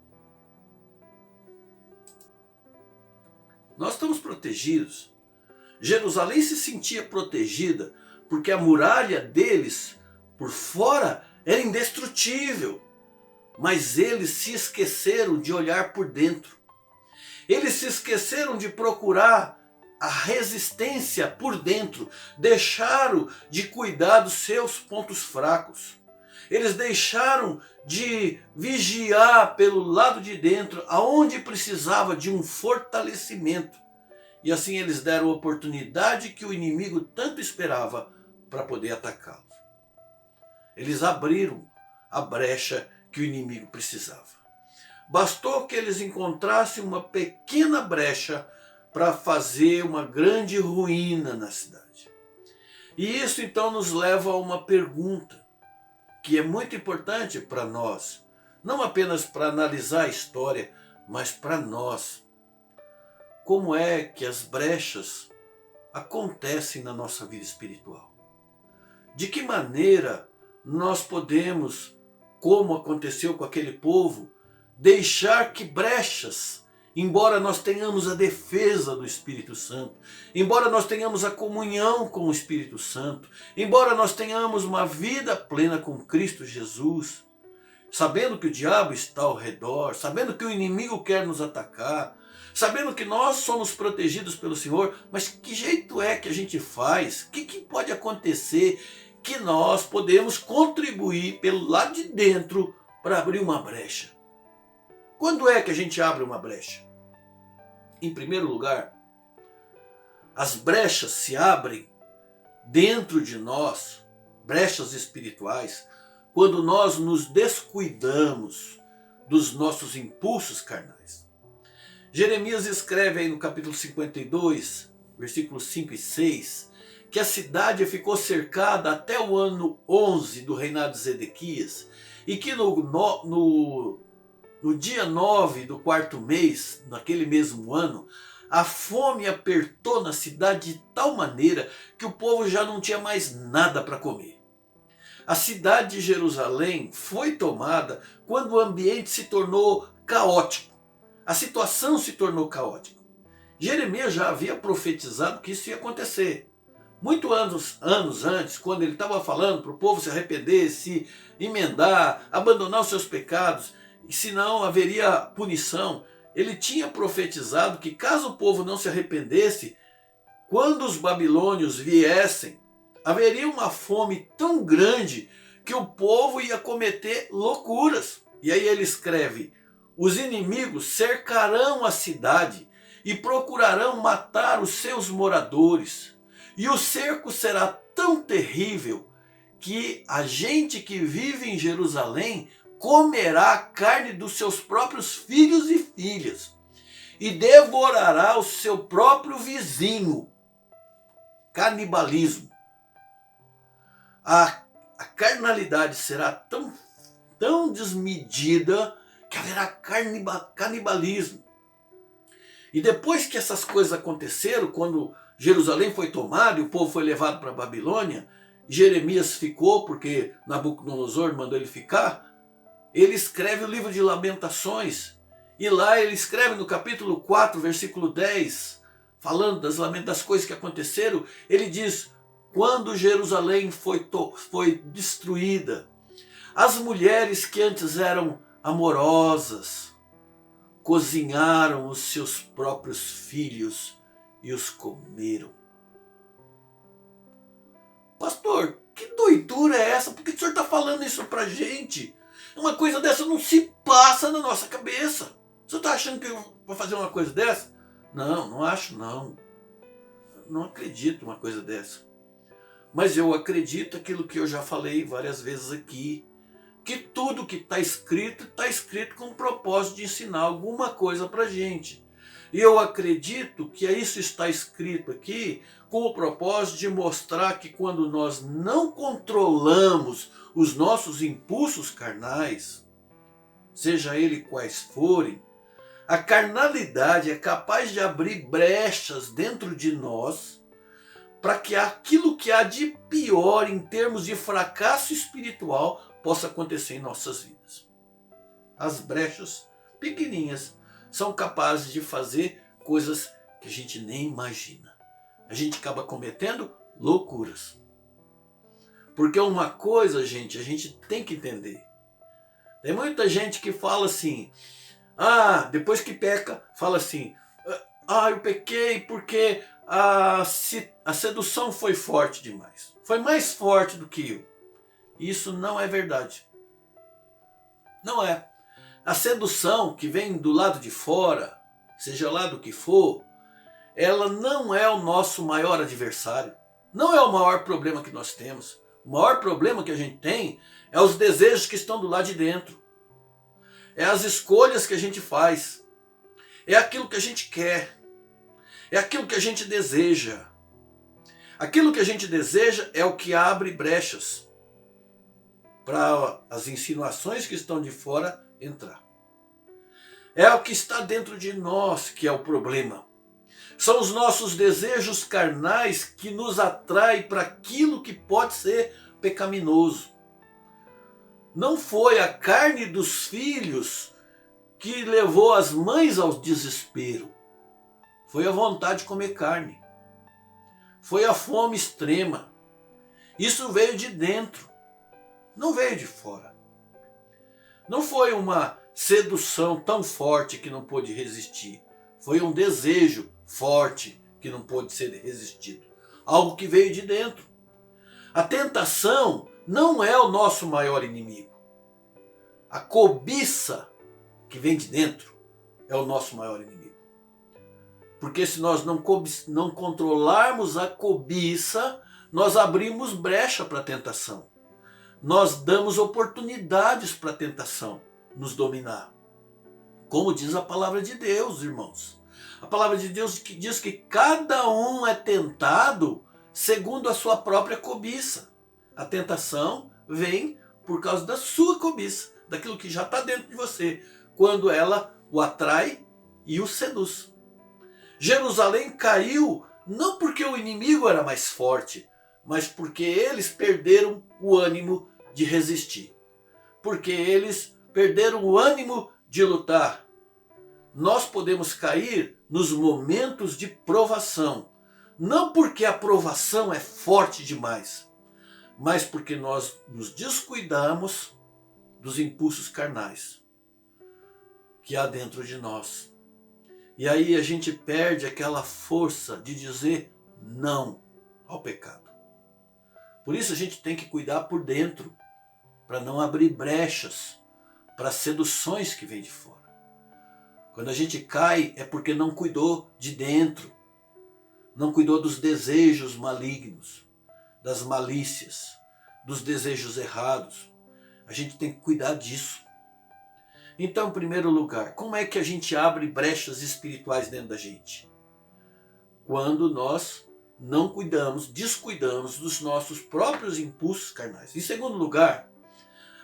Nós estamos protegidos. Jerusalém se sentia protegida porque a muralha deles, por fora, era indestrutível. Mas eles se esqueceram de olhar por dentro. Eles se esqueceram de procurar a resistência por dentro. Deixaram de cuidar dos seus pontos fracos. Eles deixaram de vigiar pelo lado de dentro, aonde precisava de um fortalecimento. E assim eles deram a oportunidade que o inimigo tanto esperava para poder atacá-los. Eles abriram a brecha que o inimigo precisava. Bastou que eles encontrassem uma pequena brecha para fazer uma grande ruína na cidade. E isso então nos leva a uma pergunta que é muito importante para nós, não apenas para analisar a história, mas para nós. Como é que as brechas acontecem na nossa vida espiritual? De que maneira nós podemos, como aconteceu com aquele povo, deixar que brechas, embora nós tenhamos a defesa do Espírito Santo, embora nós tenhamos a comunhão com o Espírito Santo, embora nós tenhamos uma vida plena com Cristo Jesus, sabendo que o diabo está ao redor, sabendo que o inimigo quer nos atacar, sabendo que nós somos protegidos pelo Senhor, mas que jeito é que a gente faz? O que pode acontecer que nós podemos contribuir pelo lado de dentro para abrir uma brecha? Quando é que a gente abre uma brecha? Em primeiro lugar, as brechas se abrem dentro de nós, brechas espirituais, quando nós nos descuidamos dos nossos impulsos carnais. Jeremias escreve aí no capítulo 52, versículos 5 e 6, que a cidade ficou cercada até o ano 11 do reinado de Zedequias, e que no dia 9 do quarto mês, naquele mesmo ano, a fome apertou na cidade de tal maneira que o povo já não tinha mais nada para comer. A cidade de Jerusalém foi tomada quando o ambiente se tornou caótico. A situação se tornou caótica. Jeremias já havia profetizado que isso ia acontecer. Muitos anos antes, quando ele estava falando para o povo se arrepender, se emendar, abandonar os seus pecados, e senão haveria punição, ele tinha profetizado que caso o povo não se arrependesse, quando os babilônios viessem, haveria uma fome tão grande que o povo ia cometer loucuras. E aí ele escreve: os inimigos cercarão a cidade e procurarão matar os seus moradores. E o cerco será tão terrível que a gente que vive em Jerusalém comerá a carne dos seus próprios filhos e filhas e devorará o seu próprio vizinho. Canibalismo. A carnalidade será tão desmedida que haverá canibalismo. E depois que essas coisas aconteceram, quando Jerusalém foi tomada e o povo foi levado para a Babilônia, Jeremias ficou, porque Nabucodonosor mandou ele ficar, ele escreve o livro de Lamentações, e lá ele escreve no capítulo 4, versículo 10, falando das coisas que aconteceram, ele diz: quando Jerusalém foi destruída, as mulheres que antes eram amorosas cozinharam os seus próprios filhos e os comeram. Pastor, que doidura é essa? Por que o senhor está falando isso pra gente? Uma coisa dessa não se passa na nossa cabeça. Você está achando que eu vou fazer uma coisa dessa? Não, não acho não. Não acredito numa coisa dessa. Mas eu acredito aquilo que eu já falei várias vezes aqui, que tudo que está escrito com o propósito de ensinar alguma coisa para a gente. E eu acredito que isso está escrito aqui com o propósito de mostrar que quando nós não controlamos os nossos impulsos carnais, seja ele quais forem, a carnalidade é capaz de abrir brechas dentro de nós para que aquilo que há de pior em termos de fracasso espiritual possa acontecer em nossas vidas. As brechas pequeninhas são capazes de fazer coisas que a gente nem imagina. A gente acaba cometendo loucuras. Porque uma coisa, gente, a gente tem que entender. Tem muita gente que fala assim, depois que peca, fala assim, eu pequei porque a sedução foi forte demais. Foi mais forte do que eu. Isso não é verdade. Não é. A sedução que vem do lado de fora, seja lá do que for, ela não é o nosso maior adversário. Não é o maior problema que nós temos. O maior problema que a gente tem é os desejos que estão do lado de dentro. É as escolhas que a gente faz. É aquilo que a gente quer. É aquilo que a gente deseja. Aquilo que a gente deseja é o que abre brechas para as insinuações que estão de fora entrar. É o que está dentro de nós que é o problema. São os nossos desejos carnais que nos atraem para aquilo que pode ser pecaminoso. Não foi a carne dos filhos que levou as mães ao desespero. Foi a vontade de comer carne. Foi a fome extrema. Isso veio de dentro, não veio de fora. Não foi uma sedução tão forte que não pôde resistir. Foi um desejo forte que não pôde ser resistido. Algo que veio de dentro. A tentação não é o nosso maior inimigo. A cobiça que vem de dentro é o nosso maior inimigo. Porque se nós não controlarmos a cobiça, nós abrimos brecha para a tentação. Nós damos oportunidades para a tentação nos dominar. Como diz a palavra de Deus, irmãos. A palavra de Deus diz que cada um é tentado segundo a sua própria cobiça. A tentação vem por causa da sua cobiça, daquilo que já está dentro de você, quando ela o atrai e o seduz. Jerusalém caiu não porque o inimigo era mais forte, mas porque eles perderam o ânimo de resistir. Porque eles perderam o ânimo de lutar. Nós podemos cair nos momentos de provação, não porque a provação é forte demais, mas porque nós nos descuidamos dos impulsos carnais que há dentro de nós. E aí a gente perde aquela força de dizer não ao pecado. Por isso a gente tem que cuidar por dentro, para não abrir brechas para as seduções que vêm de fora. Quando a gente cai é porque não cuidou de dentro, não cuidou dos desejos malignos, das malícias, dos desejos errados. A gente tem que cuidar disso. Então, em primeiro lugar, como é que a gente abre brechas espirituais dentro da gente? Quando nós não cuidamos, descuidamos dos nossos próprios impulsos carnais. Em segundo lugar,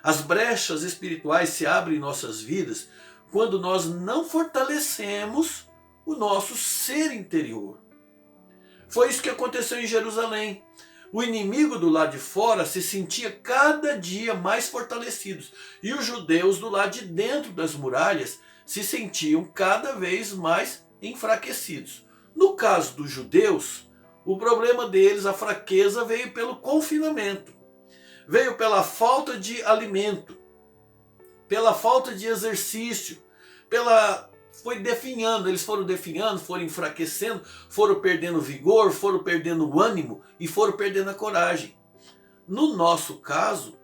as brechas espirituais se abrem em nossas vidas quando nós não fortalecemos o nosso ser interior. Foi isso que aconteceu em Jerusalém. O inimigo do lado de fora se sentia cada dia mais fortalecidos. E os judeus do lado de dentro das muralhas se sentiam cada vez mais enfraquecidos. No caso dos judeus, o problema deles, a fraqueza, veio pelo confinamento. Veio pela falta de alimento, pela falta de exercício, foi definhando, eles foram definhando, foram enfraquecendo, foram perdendo vigor, foram perdendo o ânimo e foram perdendo a coragem. No nosso caso,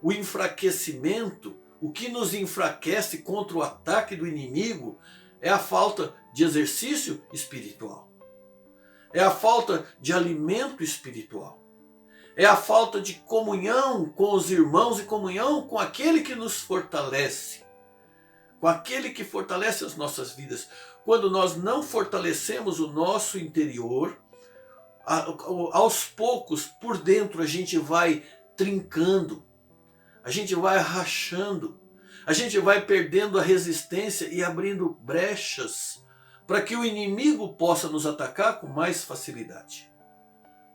o enfraquecimento, o que nos enfraquece contra o ataque do inimigo é a falta de exercício espiritual. É a falta de alimento espiritual. É a falta de comunhão com os irmãos e comunhão com aquele que nos fortalece. Com aquele que fortalece as nossas vidas. Quando nós não fortalecemos o nosso interior, aos poucos, por dentro, a gente vai trincando, a gente vai rachando, a gente vai perdendo a resistência e abrindo brechas para que o inimigo possa nos atacar com mais facilidade.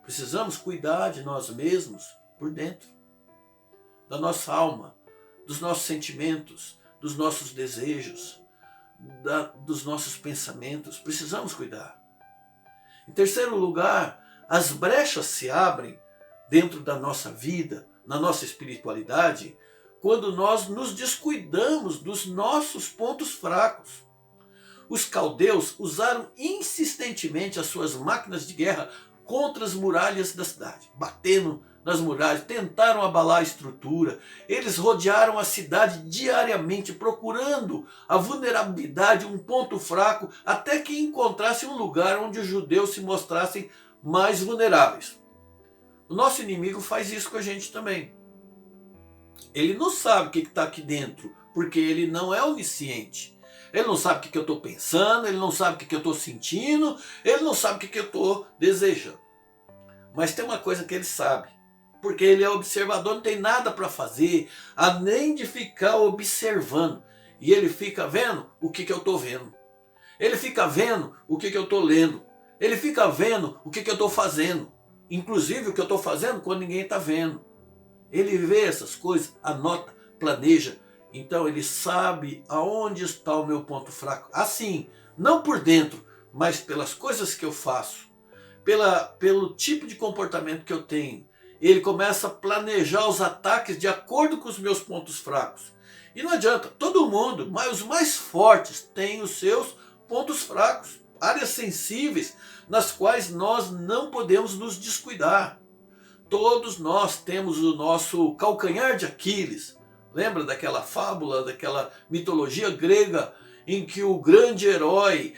Precisamos cuidar de nós mesmos por dentro, da nossa alma, dos nossos sentimentos, dos nossos desejos, dos nossos pensamentos. Precisamos cuidar. Em terceiro lugar, as brechas se abrem dentro da nossa vida, na nossa espiritualidade, quando nós nos descuidamos dos nossos pontos fracos. Os caldeus usaram insistentemente as suas máquinas de guerra contra as muralhas da cidade, batendo nas muralhas, tentaram abalar a estrutura. Eles rodearam a cidade diariamente, procurando a vulnerabilidade, um ponto fraco, até que encontrassem um lugar onde os judeus se mostrassem mais vulneráveis. O nosso inimigo faz isso com a gente também. Ele não sabe o que está aqui dentro, porque ele não é onisciente. Ele não sabe o que eu estou pensando, ele não sabe o que eu estou sentindo, ele não sabe o que eu estou desejando. Mas tem uma coisa que ele sabe, porque ele é observador, não tem nada para fazer, além de ficar observando. E ele fica vendo o que eu estou vendo. Ele fica vendo o que eu estou lendo. Ele fica vendo o que eu estou fazendo. Inclusive o que eu estou fazendo quando ninguém está vendo. Ele vê essas coisas, anota, planeja. Então ele sabe aonde está o meu ponto fraco. Assim, não por dentro, mas pelas coisas que eu faço. Pelo tipo de comportamento que eu tenho. Ele começa a planejar os ataques de acordo com os meus pontos fracos. E não adianta, todo mundo, mas os mais fortes têm os seus pontos fracos. Áreas sensíveis nas quais nós não podemos nos descuidar. Todos nós temos o nosso calcanhar de Aquiles. Lembra daquela fábula, daquela mitologia grega em que o grande herói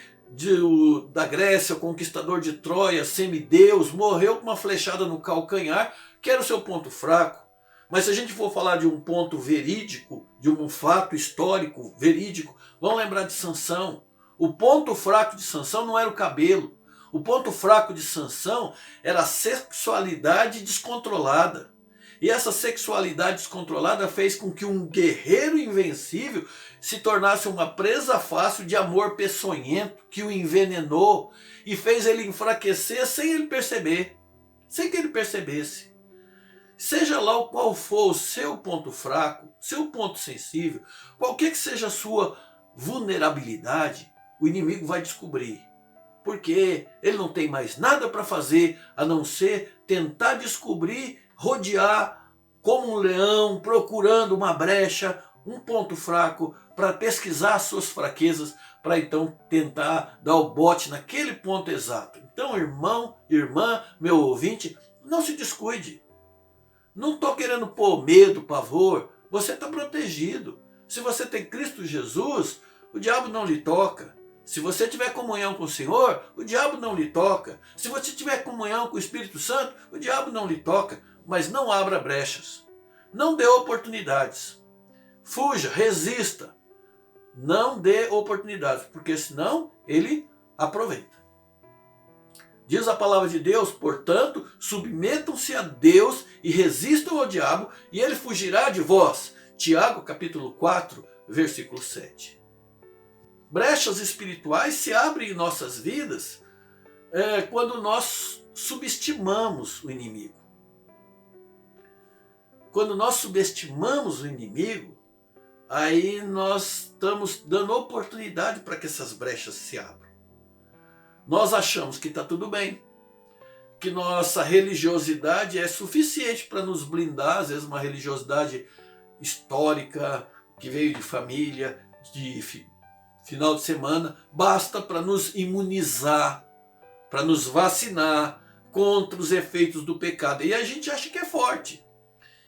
da Grécia, o conquistador de Troia, semideus, morreu com uma flechada no calcanhar, que era o seu ponto fraco. Mas se a gente for falar de um ponto verídico, de um fato histórico verídico, vamos lembrar de Sansão. O ponto fraco de Sansão não era o cabelo. O ponto fraco de Sansão era a sexualidade descontrolada. E essa sexualidade descontrolada fez com que um guerreiro invencível se tornasse uma presa fácil de amor peçonhento, que o envenenou e fez ele enfraquecer sem ele perceber, sem que ele percebesse. Seja lá qual for o seu ponto fraco, seu ponto sensível, qualquer que seja a sua vulnerabilidade, o inimigo vai descobrir. Porque ele não tem mais nada para fazer a não ser tentar descobrir, rodear como um leão, procurando uma brecha, um ponto fraco, para pesquisar as suas fraquezas, para então tentar dar o bote naquele ponto exato. Então, irmão, irmã, meu ouvinte, não se descuide. Não estou querendo pôr medo, pavor. Você está protegido. Se você tem Cristo Jesus, o diabo não lhe toca. Se você tiver comunhão com o Senhor, o diabo não lhe toca. Se você tiver comunhão com o Espírito Santo, o diabo não lhe toca. Mas não abra brechas. Não dê oportunidades. Fuja, resista. Não dê oportunidades, porque senão ele aproveita. Diz a palavra de Deus, portanto, submetam-se a Deus e resistam ao diabo, e ele fugirá de vós. Tiago, capítulo 4, versículo 7. Brechas espirituais se abrem em nossas vidas quando nós subestimamos o inimigo. Quando nós subestimamos o inimigo, aí nós estamos dando oportunidade para que essas brechas se abram. Nós achamos que está tudo bem, que nossa religiosidade é suficiente para nos blindar, às vezes uma religiosidade histórica, que veio de família, de final de semana, basta para nos imunizar, para nos vacinar contra os efeitos do pecado. E a gente acha que é forte,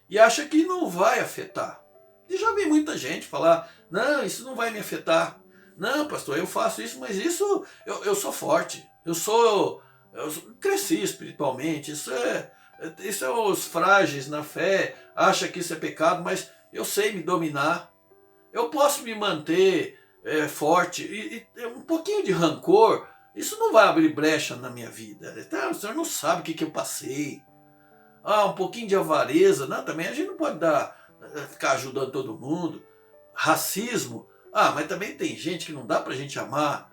e acha que não vai afetar. E já vi muita gente falar, não, isso não vai me afetar. Não, pastor, eu faço isso, mas isso eu sou forte. Eu cresci espiritualmente. Isso é os frágeis na fé, acha que isso é pecado, mas eu sei me dominar. Eu posso me manter forte. E um pouquinho de rancor, isso não vai abrir brecha na minha vida. O senhor não sabe o que eu passei. Um pouquinho de avareza, não, também a gente não pode ficar ajudando todo mundo. Racismo, mas também tem gente que não dá pra gente amar.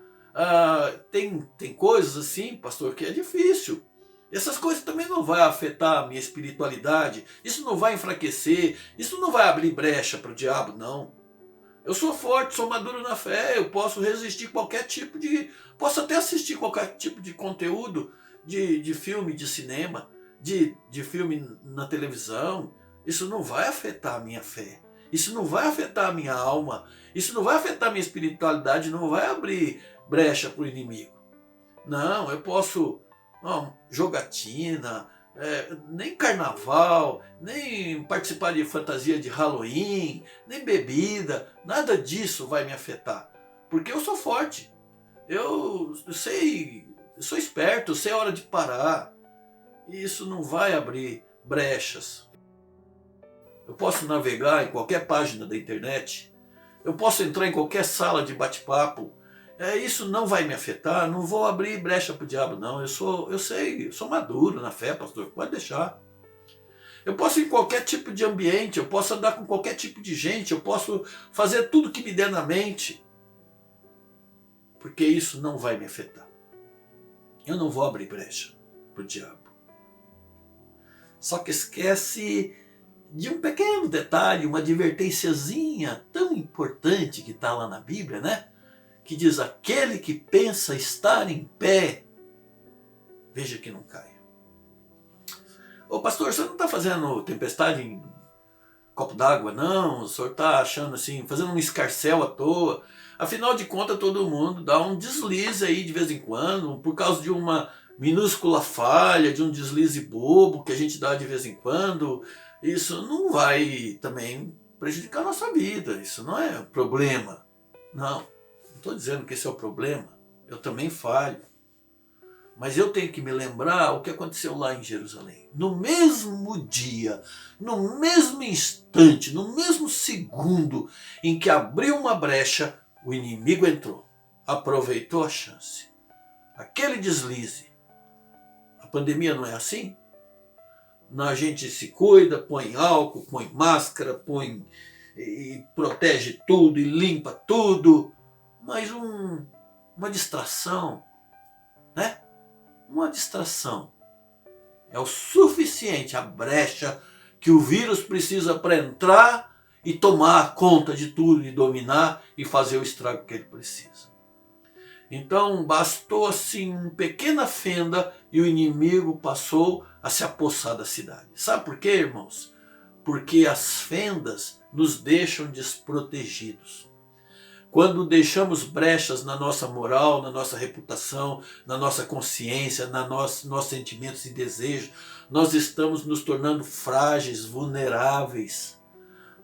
Tem coisas assim, pastor, que é difícil. Essas coisas também não vai afetar a minha espiritualidade. Isso não vai enfraquecer. Isso não vai abrir brecha para o diabo, não. Eu sou forte, sou maduro na fé. Eu posso resistir qualquer tipo de... Posso até assistir qualquer tipo de conteúdo, de filme, de cinema, de filme na televisão. Isso não vai afetar a minha fé. Isso não vai afetar a minha alma. Isso não vai afetar a minha espiritualidade. Não vai abrir brecha para o inimigo. Não, eu posso... jogatina, nem carnaval, nem participar de fantasia de Halloween, nem bebida, nada disso vai me afetar. Porque eu sou forte. Eu sei, eu sou esperto, eu sei a hora de parar. E isso não vai abrir brechas. Eu posso navegar em qualquer página da internet, eu posso entrar em qualquer sala de bate-papo, isso não vai me afetar, não vou abrir brecha para o diabo, não. Eu sou maduro na fé, pastor, pode deixar. Eu posso ir em qualquer tipo de ambiente, eu posso andar com qualquer tipo de gente, eu posso fazer tudo que me der na mente, porque isso não vai me afetar. Eu não vou abrir brecha para o diabo. Só que esquece de um pequeno detalhe, uma advertênciazinha tão importante que está lá na Bíblia, né? Que diz: aquele que pensa estar em pé, veja que não caia. Ô pastor, você não está fazendo tempestade em copo d'água, não? O senhor está achando assim, fazendo um escarcéu à toa? Afinal de contas, todo mundo dá um deslize aí de vez em quando, por causa de uma minúscula falha, de um deslize bobo que a gente dá de vez em quando. Isso não vai também prejudicar a nossa vida, isso não é problema. Não estou dizendo que esse é o problema, eu também falho. Mas eu tenho que me lembrar o que aconteceu lá em Jerusalém. No mesmo dia, no mesmo instante, no mesmo segundo em que abriu uma brecha, o inimigo entrou, aproveitou a chance. Aquele deslize. A pandemia não é assim? A gente se cuida, põe álcool, põe máscara, põe e protege tudo e limpa tudo. Mas uma distração, né? Uma distração é o suficiente, a brecha que o vírus precisa para entrar e tomar conta de tudo, e dominar e fazer o estrago que ele precisa. Então bastou assim uma pequena fenda e o inimigo passou a se apossar da cidade. Sabe por quê, irmãos? Porque as fendas nos deixam desprotegidos. Quando deixamos brechas na nossa moral, na nossa reputação, na nossa consciência, nossos sentimentos e desejos, nós estamos nos tornando frágeis, vulneráveis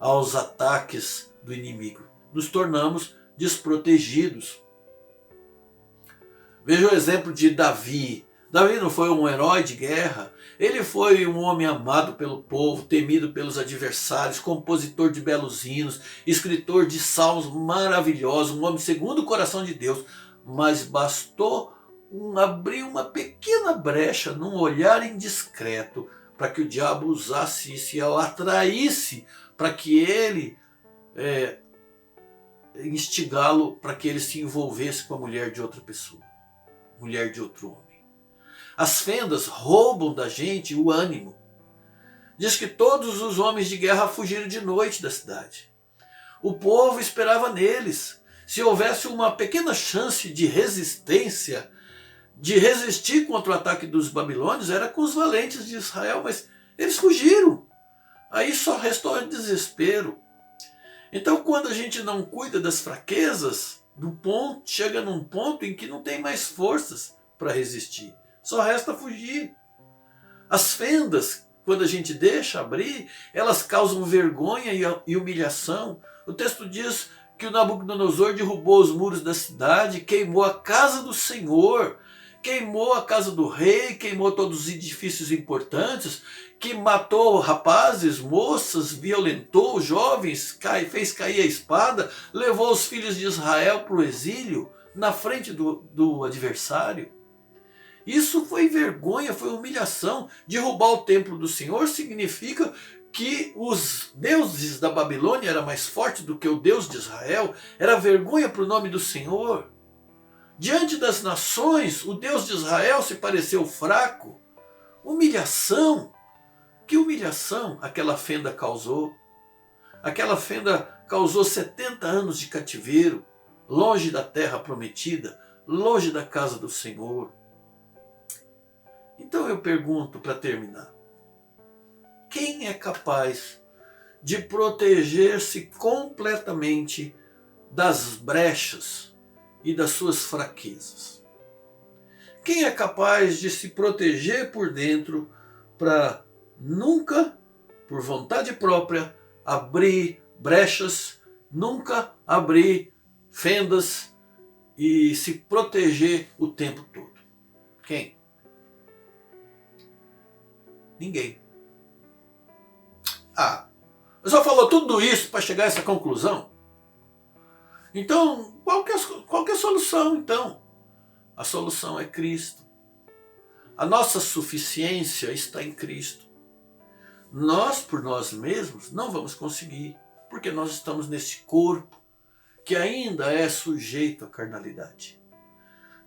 aos ataques do inimigo. Nos tornamos desprotegidos. Veja o exemplo de Davi. Davi não foi um herói de guerra. Ele foi um homem amado pelo povo, temido pelos adversários, compositor de belos hinos, escritor de salmos maravilhosos, um homem segundo o coração de Deus. Mas bastou abrir uma pequena brecha num olhar indiscreto para que o diabo usasse isso e o atraísse para que ele instigá-lo para que ele se envolvesse com a mulher de outra pessoa, mulher de outro homem. As fendas roubam da gente o ânimo. Diz que todos os homens de guerra fugiram de noite da cidade. O povo esperava neles. Se houvesse uma pequena chance de resistência, de resistir contra o ataque dos babilônios, era com os valentes de Israel, mas eles fugiram. Aí só restou o desespero. Então, quando a gente não cuida das fraquezas, chega num ponto em que não tem mais forças para resistir. Só resta fugir. As fendas, quando a gente deixa abrir, elas causam vergonha e humilhação. O texto diz que o Nabucodonosor derrubou os muros da cidade, queimou a casa do Senhor, queimou a casa do rei, queimou todos os edifícios importantes, que matou rapazes, moças, violentou jovens, fez cair a espada, levou os filhos de Israel para o exílio, na frente do adversário. Isso foi vergonha, foi humilhação. Derrubar o templo do Senhor significa que os deuses da Babilônia eram mais fortes do que o Deus de Israel. Era vergonha para o nome do Senhor. Diante das nações, o Deus de Israel se pareceu fraco. Humilhação. Que humilhação aquela fenda causou. Aquela fenda causou 70 anos de cativeiro, longe da terra prometida, longe da casa do Senhor. Então eu pergunto para terminar, quem é capaz de proteger-se completamente das brechas e das suas fraquezas? Quem é capaz de se proteger por dentro para nunca, por vontade própria, abrir brechas, nunca abrir fendas e se proteger o tempo todo? Quem? Ninguém. Ah, eu só falou tudo isso para chegar a essa conclusão? Então, qual que é a solução, então? A solução é Cristo. A nossa suficiência está em Cristo. Nós, por nós mesmos, não vamos conseguir, porque nós estamos nesse corpo que ainda é sujeito à carnalidade.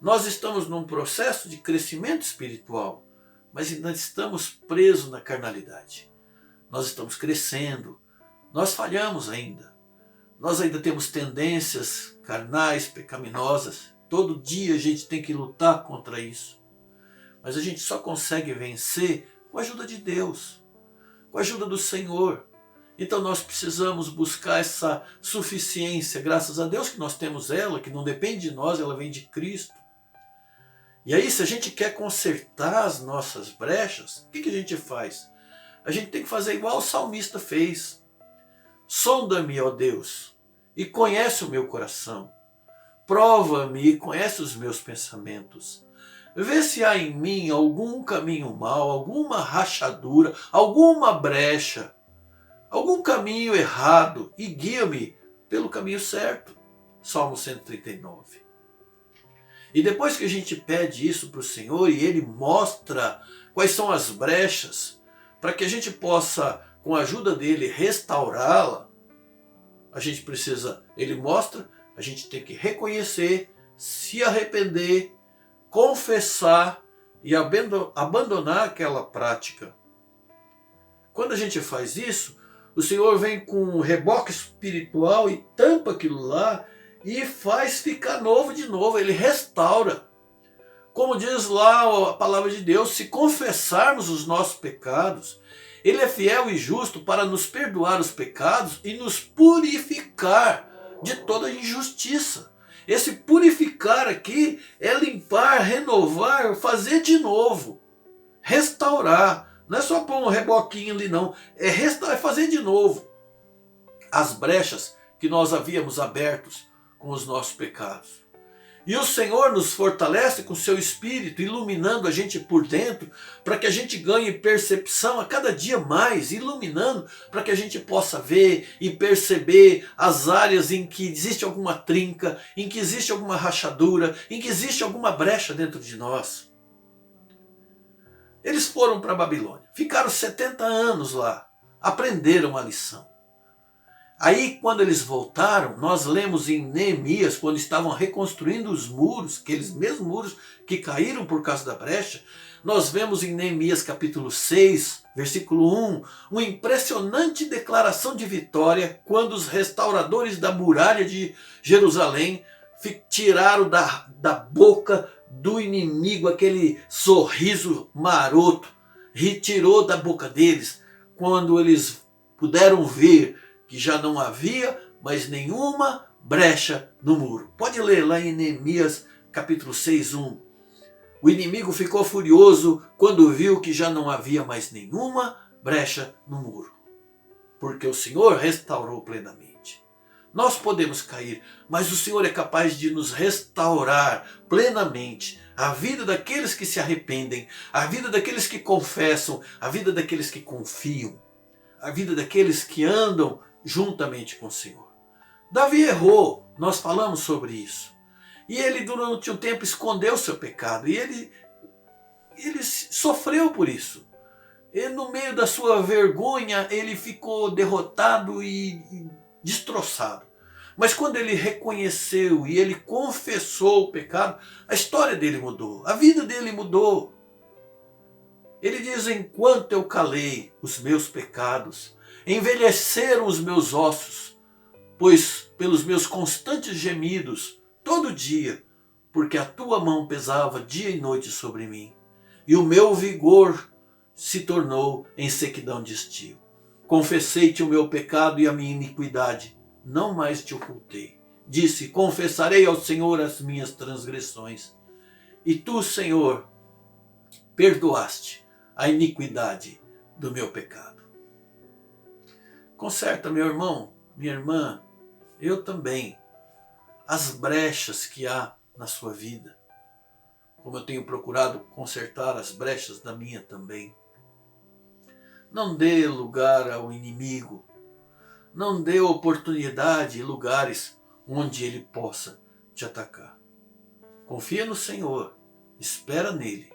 Nós estamos num processo de crescimento espiritual, mas ainda estamos presos na carnalidade. Nós estamos crescendo, nós falhamos ainda. Nós ainda temos tendências carnais, pecaminosas. Todo dia a gente tem que lutar contra isso. Mas a gente só consegue vencer com a ajuda de Deus, com a ajuda do Senhor. Então nós precisamos buscar essa suficiência, graças a Deus que nós temos ela, que não depende de nós, ela vem de Cristo. E aí, se a gente quer consertar as nossas brechas, o que a gente faz? A gente tem que fazer igual o salmista fez. Sonda-me, ó Deus, e conhece o meu coração. Prova-me e conhece os meus pensamentos. Vê se há em mim algum caminho mau, alguma rachadura, alguma brecha, algum caminho errado, e guia-me pelo caminho certo. Salmo 139. E depois que a gente pede isso para o Senhor e Ele mostra quais são as brechas, para que a gente possa, com a ajuda dEle, restaurá-la, a gente precisa, Ele mostra, a gente tem que reconhecer, se arrepender, confessar e abandonar aquela prática. Quando a gente faz isso, o Senhor vem com um reboque espiritual e tampa aquilo lá e faz ficar novo de novo, Ele restaura. Como diz lá a palavra de Deus, se confessarmos os nossos pecados, Ele é fiel e justo para nos perdoar os pecados e nos purificar de toda injustiça. Esse purificar aqui é limpar, renovar, fazer de novo, restaurar. Não é só pôr um reboquinho ali não, é restaurar, é fazer de novo as brechas que nós havíamos abertos com os nossos pecados. E o Senhor nos fortalece com seu Espírito, iluminando a gente por dentro, para que a gente ganhe percepção a cada dia mais, iluminando, para que a gente possa ver e perceber as áreas em que existe alguma trinca, em que existe alguma rachadura, em que existe alguma brecha dentro de nós. Eles foram para a Babilônia, ficaram 70 anos lá, aprenderam a lição. Aí, quando eles voltaram, nós lemos em Neemias, quando estavam reconstruindo os muros, aqueles mesmos muros que caíram por causa da brecha, nós vemos em Neemias capítulo 6, versículo 1, uma impressionante declaração de vitória quando os restauradores da muralha de Jerusalém tiraram da boca do inimigo aquele sorriso maroto, retirou da boca deles, quando eles puderam ver que já não havia mais nenhuma brecha no muro. Pode ler lá em Neemias capítulo 6, 1. O inimigo ficou furioso quando viu que já não havia mais nenhuma brecha no muro, porque o Senhor restaurou plenamente. Nós podemos cair, mas o Senhor é capaz de nos restaurar plenamente a vida daqueles que se arrependem, a vida daqueles que confessam, a vida daqueles que confiam, a vida daqueles que andam juntamente com o Senhor. Davi errou, nós falamos sobre isso. E ele durante um tempo escondeu o seu pecado. E ele sofreu por isso. E no meio da sua vergonha, ele ficou derrotado e destroçado. Mas quando ele reconheceu e ele confessou o pecado, a história dele mudou, a vida dele mudou. Ele diz, enquanto eu calei os meus pecados, envelheceram os meus ossos, pois pelos meus constantes gemidos, todo dia, porque a tua mão pesava dia e noite sobre mim, e o meu vigor se tornou em sequidão de estio. Confessei-te o meu pecado e a minha iniquidade, não mais te ocultei. Disse, confessarei ao Senhor as minhas transgressões. E tu, Senhor, perdoaste a iniquidade do meu pecado. Conserta, meu irmão, minha irmã, eu também, as brechas que há na sua vida, como eu tenho procurado consertar as brechas da minha também. Não dê lugar ao inimigo. Não dê oportunidade e lugares onde ele possa te atacar. Confia no Senhor, espera nele.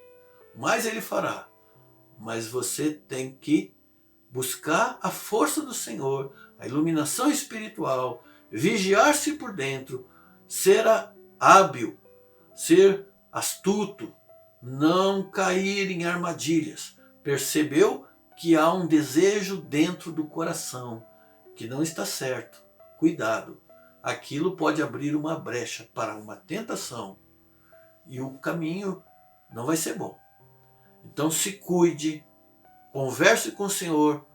Mais ele fará. Mas você tem que buscar a força do Senhor, a iluminação espiritual, vigiar-se por dentro, ser hábil, ser astuto, não cair em armadilhas. Percebeu que há um desejo dentro do coração que não está certo. Cuidado, aquilo pode abrir uma brecha para uma tentação e o caminho não vai ser bom. Então se cuide, converse com o Senhor,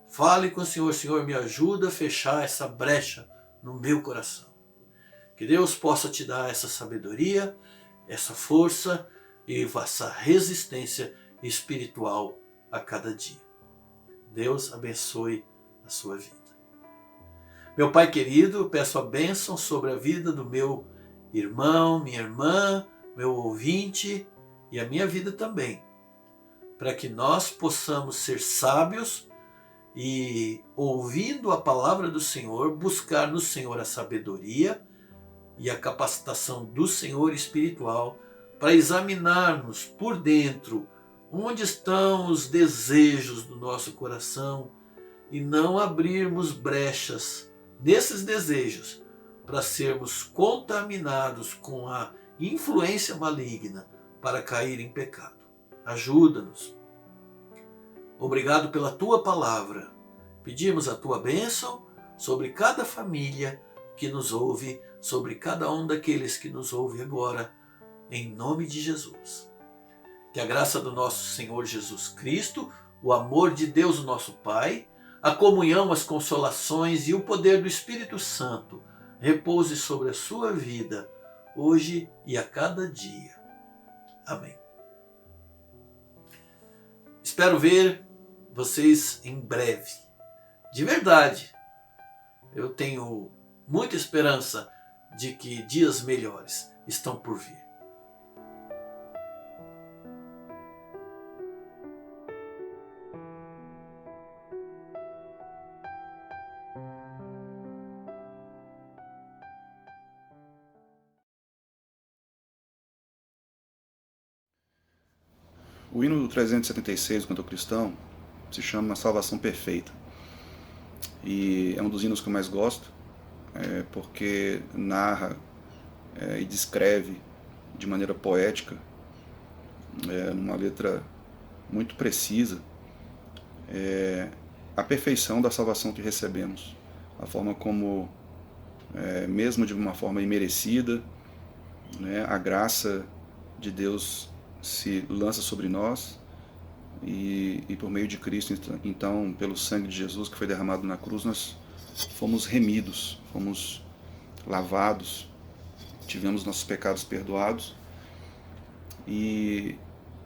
fale com o Senhor: Senhor, me ajuda a fechar essa brecha no meu coração. Que Deus possa te dar essa sabedoria, essa força e essa resistência espiritual a cada dia. Deus abençoe a sua vida. Meu Pai querido, eu peço a bênção sobre a vida do meu irmão, minha irmã, meu ouvinte e a minha vida também, para que nós possamos ser sábios e, ouvindo a palavra do Senhor, buscar no Senhor a sabedoria e a capacitação do Senhor espiritual para examinarmos por dentro onde estão os desejos do nosso coração e não abrirmos brechas nesses desejos para sermos contaminados com a influência maligna para cair em pecado. Ajuda-nos. Obrigado pela tua palavra. Pedimos a tua bênção sobre cada família que nos ouve, sobre cada um daqueles que nos ouve agora, em nome de Jesus. Que a graça do nosso Senhor Jesus Cristo, o amor de Deus, o nosso Pai, a comunhão, as consolações e o poder do Espírito Santo repouse sobre a sua vida, hoje e a cada dia. Amém. Espero ver vocês em breve. De verdade, eu tenho muita esperança de que dias melhores estão por vir. O hino do 376 do cantor cristão se chama Salvação Perfeita. E é um dos hinos que eu mais gosto, porque narra e descreve de maneira poética, numa letra muito precisa, a perfeição da salvação que recebemos. A forma como, mesmo de uma forma imerecida, a graça de Deus se lança sobre nós e por meio de Cristo, então, pelo sangue de Jesus que foi derramado na cruz, nós fomos remidos, fomos lavados, tivemos nossos pecados perdoados, e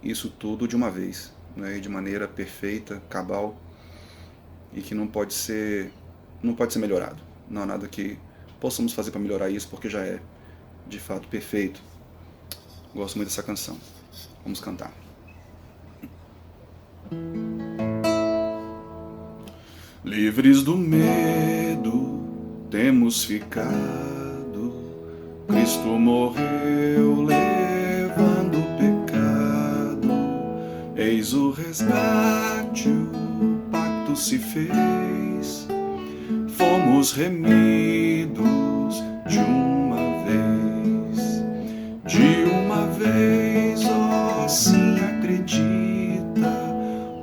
isso tudo de uma vez, e de maneira perfeita, cabal, e que não pode ser melhorado. Não há nada que possamos fazer para melhorar isso, porque já é de fato perfeito. Gosto muito dessa canção. Vamos cantar. Livres do medo temos ficado, Cristo morreu levando o pecado, eis o resgate, o pacto se fez, fomos remidos de uma vez, ó sim acredita,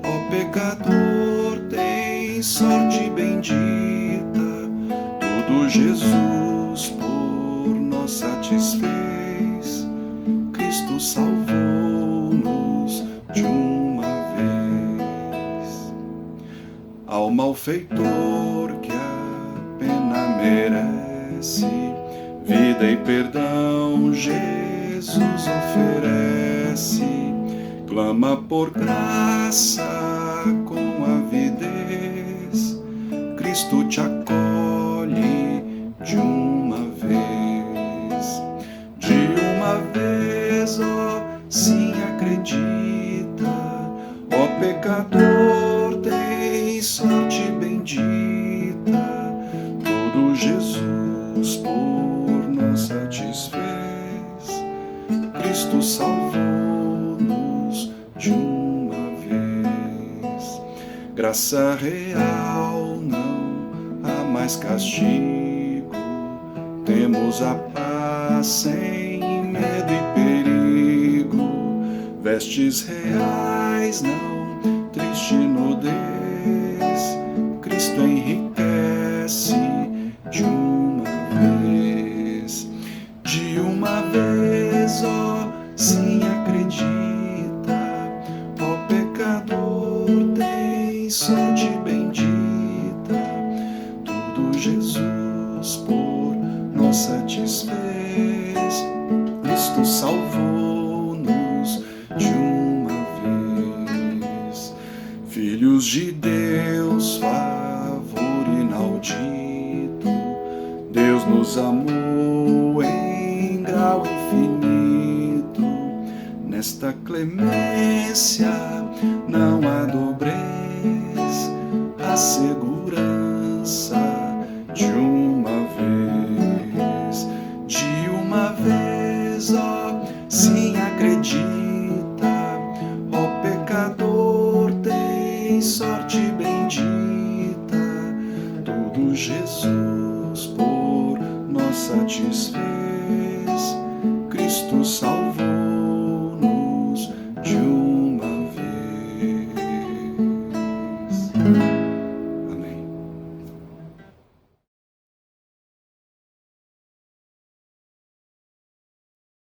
ó pecador tem sorte bendita, tudo Jesus por nós satisfez, Cristo salvou-nos de uma vez. Ao malfeitor que a pena merece, vida e perdão Jesus oferece, clama por graça com avidez, Cristo te acolhe de uma vez, ó sim acredita, ó pecador tem sorte bendita, tudo Jesus por nós satisfez. Cristo salvou-nos de uma vez. Graça real, não há mais castigo, temos a paz sem medo e perigo. Vestes reais, não triste nudez, Cristo enriquece de uma vez. De uma vez, ó, sim, acredita, ó pecador, tem sorte bendita, tudo Jesus por nós satisfez. Cristo salvou-nos de uma vez. Filhos de Deus, favor inaudito, Deus nos amou em grau infinito. Nesta clemência não há dobrez, a segurança de uma vez. De uma vez, ó, sim, acredita, ó pecador, tem sorte bendita, tudo Jesus por nós satisfez.